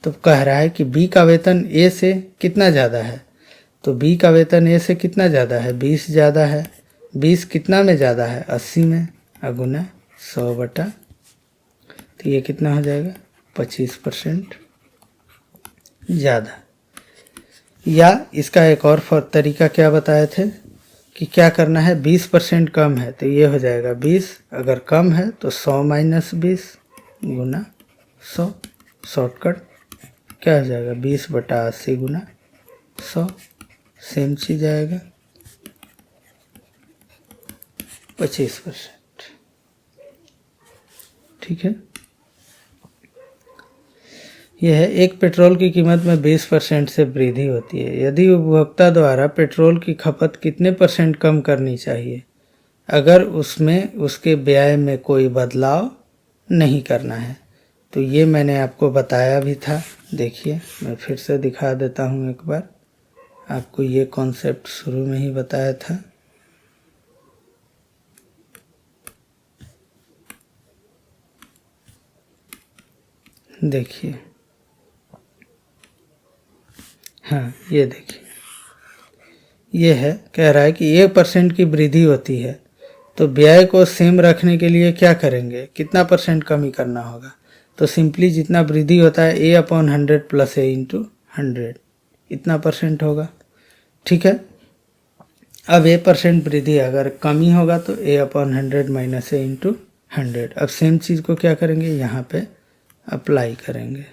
तो कह रहा है कि बी का वेतन ए से कितना ज़्यादा है? तो बी का वेतन ए से कितना ज़्यादा है? 20 ज़्यादा है। 20 कितना में ज़्यादा है? 80 में। गुना 100/, तो ये कितना हो जाएगा? 25% ज़्यादा। या इसका एक और तरीका क्या बताए थे कि क्या करना है? 20% कम है तो ये हो जाएगा 20, अगर कम है तो 100 - 20 गुना 100। शॉर्टकट क्या हो जाएगा? 20/80 गुना 100। सेम चीज आएगा 25%। ठीक है, यह है, एक पेट्रोल की कीमत में 20% से वृद्धि होती है। यदि उपभोक्ता द्वारा पेट्रोल की खपत कितने % कम करनी चाहिए अगर उसमें उसके व्यय में कोई बदलाव नहीं करना है? तो ये मैंने आपको बताया भी था। देखिए मैं फिर से दिखा देता हूँ एक बार, आपको ये कॉन्सेप्ट शुरू में ही बताया था। देखिए, हाँ ये देखिए, ये है, कह रहा है कि 1% की वृद्धि होती है तो व्यय को सेम रखने के लिए क्या करेंगे? कितना % कमी करना होगा? तो सिंपली जितना वृद्धि होता है A/100 + A × 100 इतना % होगा। ठीक है, अब A% वृद्धि अगर कमी होगा तो A/100 - A × 100। अब सेम चीज़ को क्या करेंगे? यहाँ पे अप्लाई करेंगे।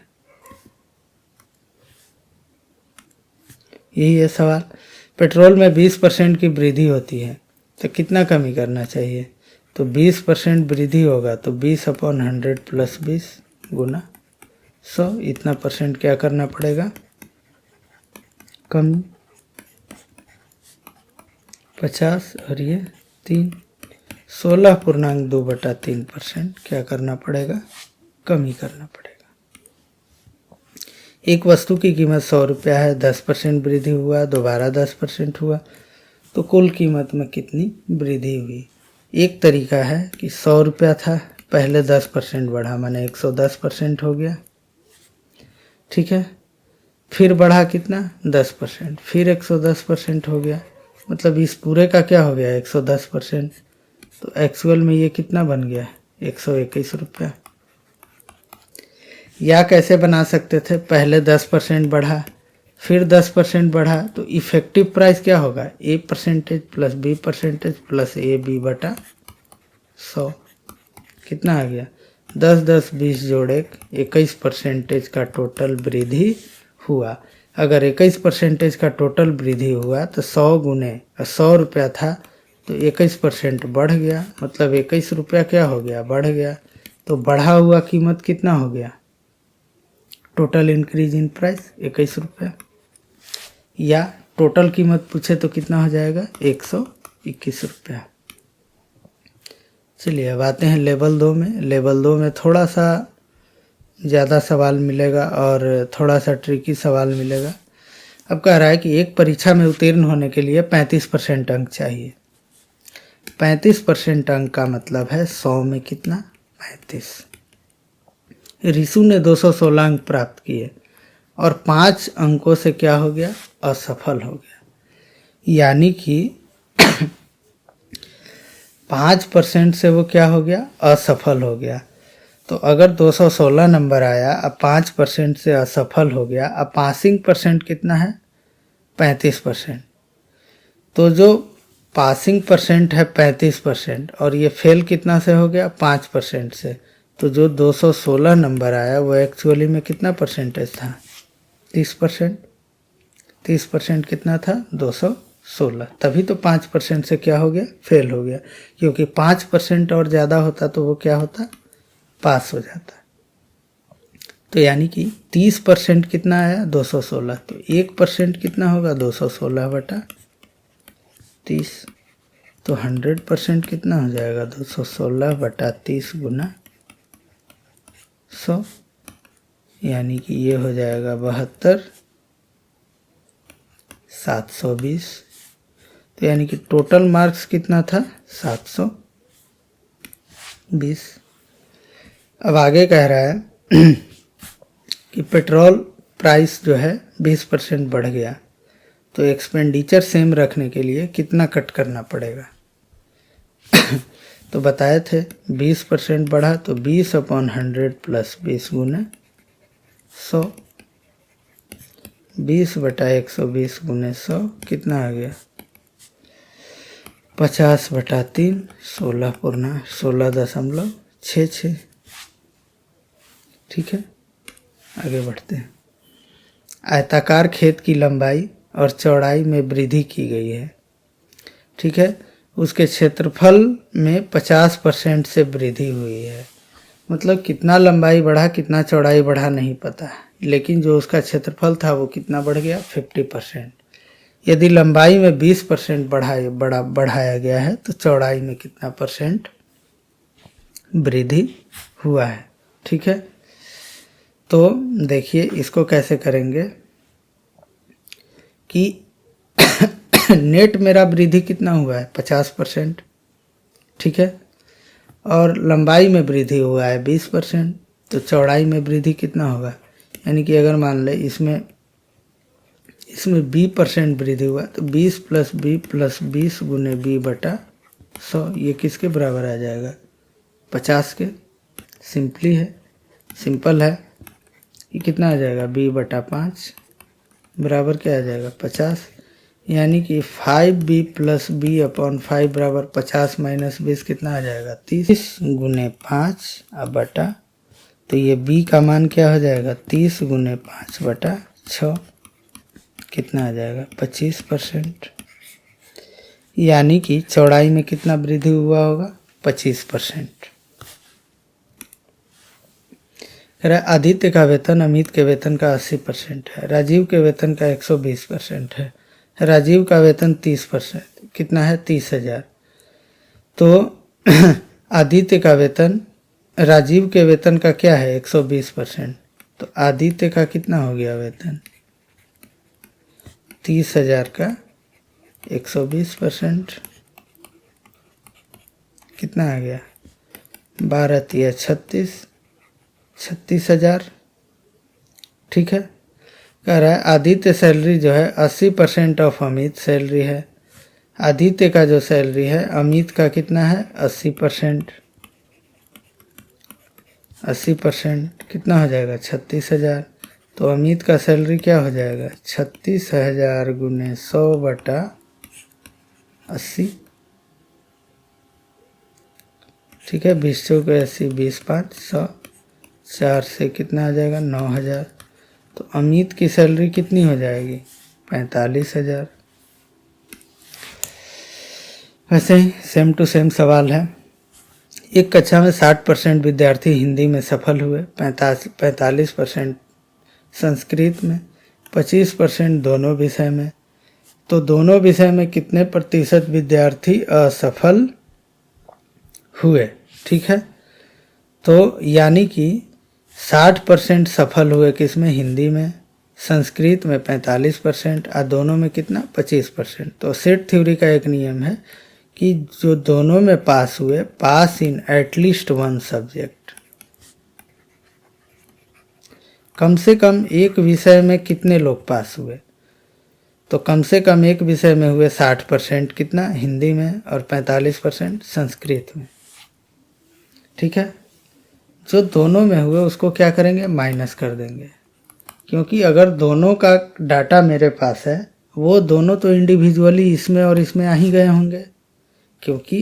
यही है सवाल। पेट्रोल में 20% की वृद्धि होती है तो कितना कमी करना चाहिए? तो 20% वृद्धि होगा तो 20/100 + 20 गुना 100, इतना % क्या करना पड़ेगा? कमी 50 और ये 3, 16.2/3% क्या करना पड़ेगा? कमी करना पड़ेगा। एक वस्तु की कीमत 100 रुपया है, 10% वृद्धि हुआ, दोबारा 10% हुआ, तो कुल कीमत में कितनी वृद्धि हुई? एक तरीका है कि 100 रुपया था, पहले 10% बढ़ा, माने 110% हो गया। ठीक है, फिर बढ़ा कितना 10%, फिर 110% हो गया, मतलब इस पूरे का क्या हो गया 110%। तो एक्चुअल में ये कितना बन गया 121 रुपया। या कैसे बना सकते थे, पहले 10% बढ़ा फिर 10% बढ़ा, तो इफेक्टिव प्राइस क्या होगा A% plus B% plus AB बटा 100। कितना आ गया 10 10 20 जोड़े 21% का टोटल वृद्धि हुआ। अगर 21% का टोटल वृद्धि हुआ तो 100 गुने 100 रुपया था तो 21% बढ़ गया, मतलब 21 रुपया क्या हो गया बढ़ गया। तो बढ़ा हुआ कीमत कितना हो गया, टोटल इंक्रीज इन प्राइस 21 रुपया। या टोटल कीमत पूछे तो कितना हो जाएगा 121 रुपया। चलिए अब आते हैं लेवल 2 में। लेवल 2 में थोड़ा सा ज़्यादा सवाल मिलेगा और थोड़ा सा ट्रिकी सवाल मिलेगा। अब कह रहा है कि एक परीक्षा में उत्तीर्ण होने के लिए 35% अंक चाहिए। 35% अंक का मतलब है 100 में कितना 35। रिशु ने 216 अंक प्राप्त किए और 5 अंकों से क्या हो गया असफल हो गया, यानी कि 5% से वो क्या हो गया असफल हो गया। तो अगर 216 नंबर आया, अब 5% से असफल हो गया, अब पासिंग परसेंट कितना है 35%। तो जो पासिंग परसेंट है 35% और ये फेल कितना से हो गया 5% से, तो जो 216 नंबर आया वो एक्चुअली में कितना परसेंटेज था 30%। 30% कितना था 216, तभी तो 5% से क्या हो गया फेल हो गया, क्योंकि 5% और ज़्यादा होता तो वो क्या होता पास हो जाता। तो यानी कि 30% कितना आया 216, तो 1% कितना होगा 216 बटा 30, तो 100% कितना हो जाएगा 216 बटा 30 गुना 100, यानी कि ये हो जाएगा 72,720। तो यानी कि टोटल मार्क्स कितना था 720। अब आगे कह रहा है कि पेट्रोल प्राइस जो है 20% बढ़ गया, तो एक्सपेंडिचर सेम रखने के लिए कितना कट करना पड़ेगा। तो बताए थे 20% बढ़ा तो 20/100 प्लस 20 गुना 100, 20 बटा 120 गुने 100 कितना आ गया 50 बटा 3 16.66। ठीक है, आगे बढ़ते हैं। आयताकार खेत की लंबाई और चौड़ाई में वृद्धि की गई है। ठीक है, उसके क्षेत्रफल में 50% से वृद्धि हुई है, मतलब कितना लंबाई बढ़ा कितना चौड़ाई बढ़ा नहीं पता, लेकिन जो उसका क्षेत्रफल था वो कितना बढ़ गया 50%। यदि लंबाई में 20% बढ़ाया गया है तो चौड़ाई में कितना परसेंट वृद्धि हुआ है। ठीक है, तो देखिए इसको कैसे करेंगे कि नेट मेरा वृद्धि कितना हुआ है 50%। ठीक है, और लंबाई में वृद्धि हुआ है 20%, तो चौड़ाई में वृद्धि कितना होगा, यानी कि अगर मान ले इसमें 20% वृद्धि हुआ तो 20 प्लस 20 गुने b बटा 100, ये किसके बराबर आ जाएगा 50 के। सिंपली है, सिंपल है, ये कितना आ जाएगा b बटा 5 बराबर क्या आ जाएगा 50, यानी कि 5b प्लस b अपॉन 5 बराबर 50 माइनस 20 कितना आ जाएगा 30 गुने 5 अब बटा, तो ये b का मान क्या हो जाएगा 30 गुने 5 बटा 6 कितना आ जाएगा 25%, यानी कि चौड़ाई में कितना वृद्धि हुआ होगा 25%। आदित्य का वेतन अमित के वेतन का 80% है, राजीव के वेतन का 120% है, राजीव का वेतन 30% कितना है 30,000। तो आदित्य का वेतन राजीव के वेतन का क्या है 120%, तो आदित्य का कितना हो गया वेतन 30,000 का 120% कितना आ गया 12×3 = 36,000। ठीक है, कह रहा है आदित्य सैलरी जो है 80% ऑफ अमित सैलरी है। आदित्य का जो सैलरी है अमित का कितना है 80%। 80% कितना हो जाएगा 36,000। तो अमित का सैलरी क्या हो जाएगा 36,000 गुने 100/80। ठीक है, 20 चौके 80, 20 5 100, 4 से कितना आ जाएगा 9,000। तो अमित की सैलरी कितनी हो जाएगी 45,000। वैसे ही सेम टू सेम सवाल है। एक कक्षा में 60% विद्यार्थी हिंदी में सफल हुए, 45% संस्कृत में, 25% दोनों विषय में। तो दोनों विषय में कितने प्रतिशत विद्यार्थी असफल हुए। ठीक है, तो यानी कि 60% सफल हुए किसमें हिंदी में, संस्कृत में 45% और दोनों में कितना 25%। तो सेट थ्योरी का एक नियम है कि जो दोनों में पास हुए, पास इन एटलीस्ट वन सब्जेक्ट। कम से कम एक विषय में कितने लोग पास हुए, तो कम से कम एक विषय में हुए 60%, कितना हिंदी में, और 45% संस्कृत में। ठीक है, जो दोनों में हुए उसको क्या करेंगे माइनस कर देंगे, क्योंकि अगर दोनों का डाटा मेरे पास है वो दोनों तो इंडिविजुअली इसमें और इसमें आ ही गए होंगे, क्योंकि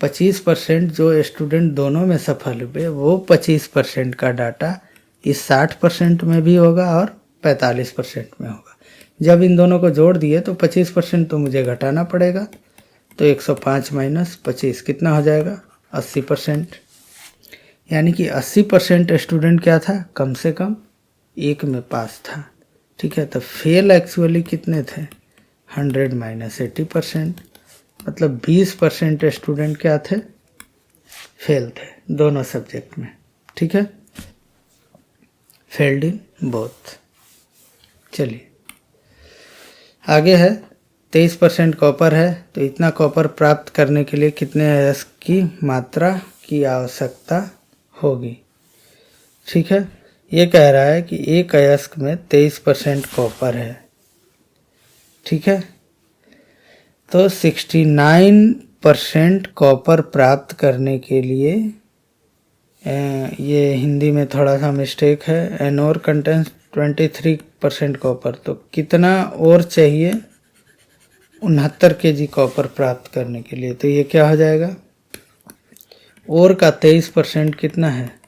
25% जो स्टूडेंट दोनों में सफल हुए वो 25% का डाटा इस 60% में भी होगा और 45% में होगा। जब इन दोनों को जोड़ दिए तो 25% तो मुझे घटाना पड़ेगा, तो 105 माइनस 25 कितना हो जाएगा 80%। यानी कि 80% स्टूडेंट क्या था, कम से कम एक में पास था। ठीक है, तो फेल एक्चुअली कितने थे 100 माइनस 80%, मतलब 20% स्टूडेंट क्या थे फेल थे दोनों सब्जेक्ट में। ठीक है, फेल्ड इन बोथ। चलिए आगे है 23% कॉपर है, तो इतना कॉपर प्राप्त करने के लिए कितने अयस्क की मात्रा की आवश्यकता होगी। ठीक है, ये कह रहा है कि एक अयस्क में 23% कॉपर है। ठीक है, तो 69% कॉपर प्राप्त करने के लिए, ये हिंदी में थोड़ा सा मिस्टेक है, एन ओर कंटेंस 23% कॉपर, तो कितना और चाहिए 69 kg कॉपर प्राप्त करने के लिए। तो ये क्या हो जाएगा, और का 23% कितना है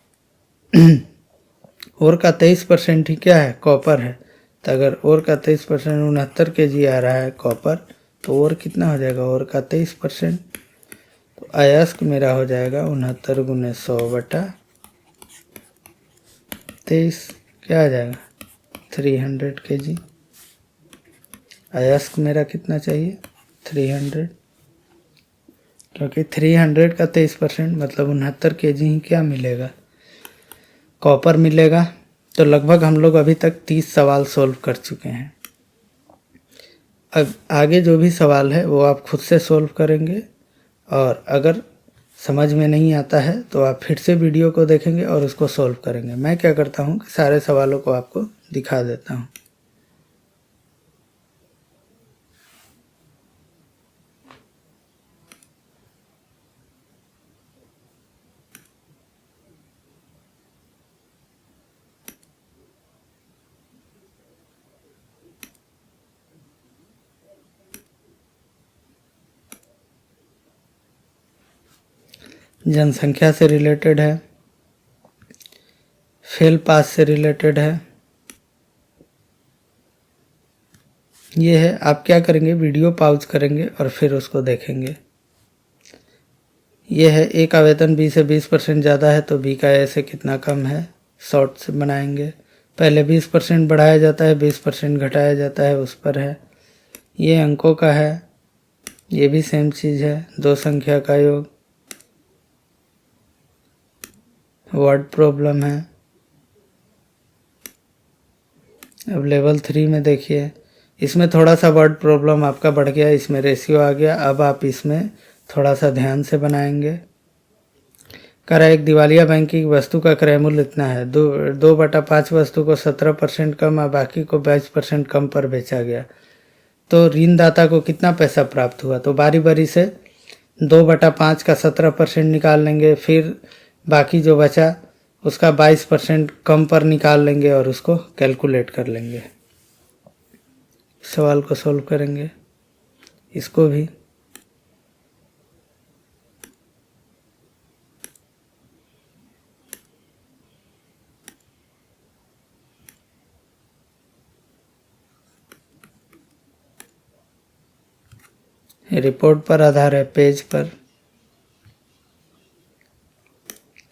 और का 23% ही क्या है कॉपर है। तो अगर और का 23% 69 kg आ रहा है कॉपर, तो और कितना हो जाएगा और का 23%। तो अयस्क मेरा हो जाएगा 69 गुने 100/23, क्या आ जाएगा 300 kg। अयस्क मेरा कितना चाहिए 300, क्योंकि 300 का 23% मतलब 69 kg ही क्या मिलेगा कॉपर मिलेगा। तो लगभग हम लोग अभी तक 30 सवाल सोल्व कर चुके हैं। अब आगे जो भी सवाल है वो आप खुद से सोल्व करेंगे, और अगर समझ में नहीं आता है तो आप फिर से वीडियो को देखेंगे और उसको सोल्व करेंगे। मैं क्या करता हूँ कि सारे सवालों को आपको दिखा देता हूँ। जनसंख्या से रिलेटेड है, फेल पास से रिलेटेड है। ये है, आप क्या करेंगे वीडियो पॉज करेंगे और फिर उसको देखेंगे। ये है, ए का वेतन बी से 20% ज़्यादा है तो बी का ए से कितना कम है, शॉर्ट से बनाएंगे। पहले 20% बढ़ाया जाता है, 20% घटाया जाता है, उस पर है। ये अंकों का है, ये भी सेम चीज़ है, दो संख्या का योग, वर्ड प्रॉब्लम है। अब लेवल 3 में देखिए, इसमें थोड़ा सा वर्ड प्रॉब्लम आपका बढ़ गया, इसमें रेशियो आ गया। अब आप इसमें थोड़ा सा ध्यान से बनाएंगे। कह रहा है एक दिवालिया बैंक की वस्तु का क्रय मूल्य इतना है, 2/5 वस्तु को 17% कम और बाकी को 22% कम पर बेचा गया, तो ऋणदाता को कितना पैसा प्राप्त हुआ। तो बारी बारी से 2/5 का 17% निकाल लेंगे, फिर बाकी जो बचा उसका 22% कम पर निकाल लेंगे और उसको कैलकुलेट कर लेंगे। सवाल को सॉल्व करेंगे, इसको भी रिपोर्ट पर आधार है, पेज पर,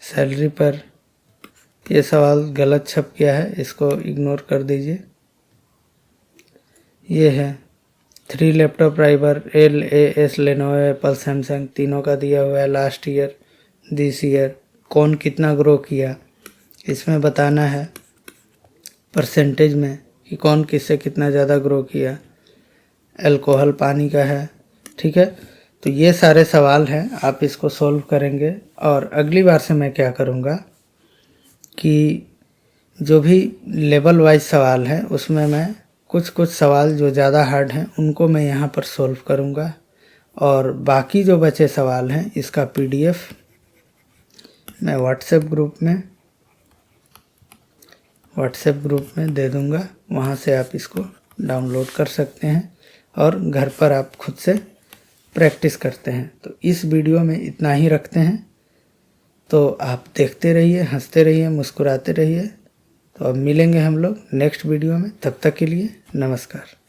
सैलरी पर। ये सवाल गलत छप गया है, इसको इग्नोर कर दीजिए। ये है 3 laptop driver LAS Lenovo Apple Samsung तीनों का दिया हुआ है लास्ट ईयर दिस ईयर, कौन कितना ग्रो किया इसमें बताना है परसेंटेज में कि कौन किससे कितना ज़्यादा ग्रो किया। अल्कोहल पानी का है, ठीक है। तो ये सारे सवाल हैं, आप इसको सॉल्व करेंगे। और अगली बार से मैं क्या करूँगा कि जो भी लेवल वाइज सवाल है उसमें मैं कुछ सवाल जो ज़्यादा हार्ड हैं उनको मैं यहाँ पर सॉल्व करूँगा, और बाकी जो बचे सवाल हैं इसका PDF मैं व्हाट्सएप ग्रुप में दे दूँगा, वहाँ से आप इसको डाउनलोड कर सकते हैं और घर पर आप खुद से प्रैक्टिस करते हैं। तो इस वीडियो में इतना ही रखते हैं, तो आप देखते रहिए, हंसते रहिए, मुस्कुराते रहिए। तो अब मिलेंगे हम लोग नेक्स्ट वीडियो में, तब तक के लिए नमस्कार।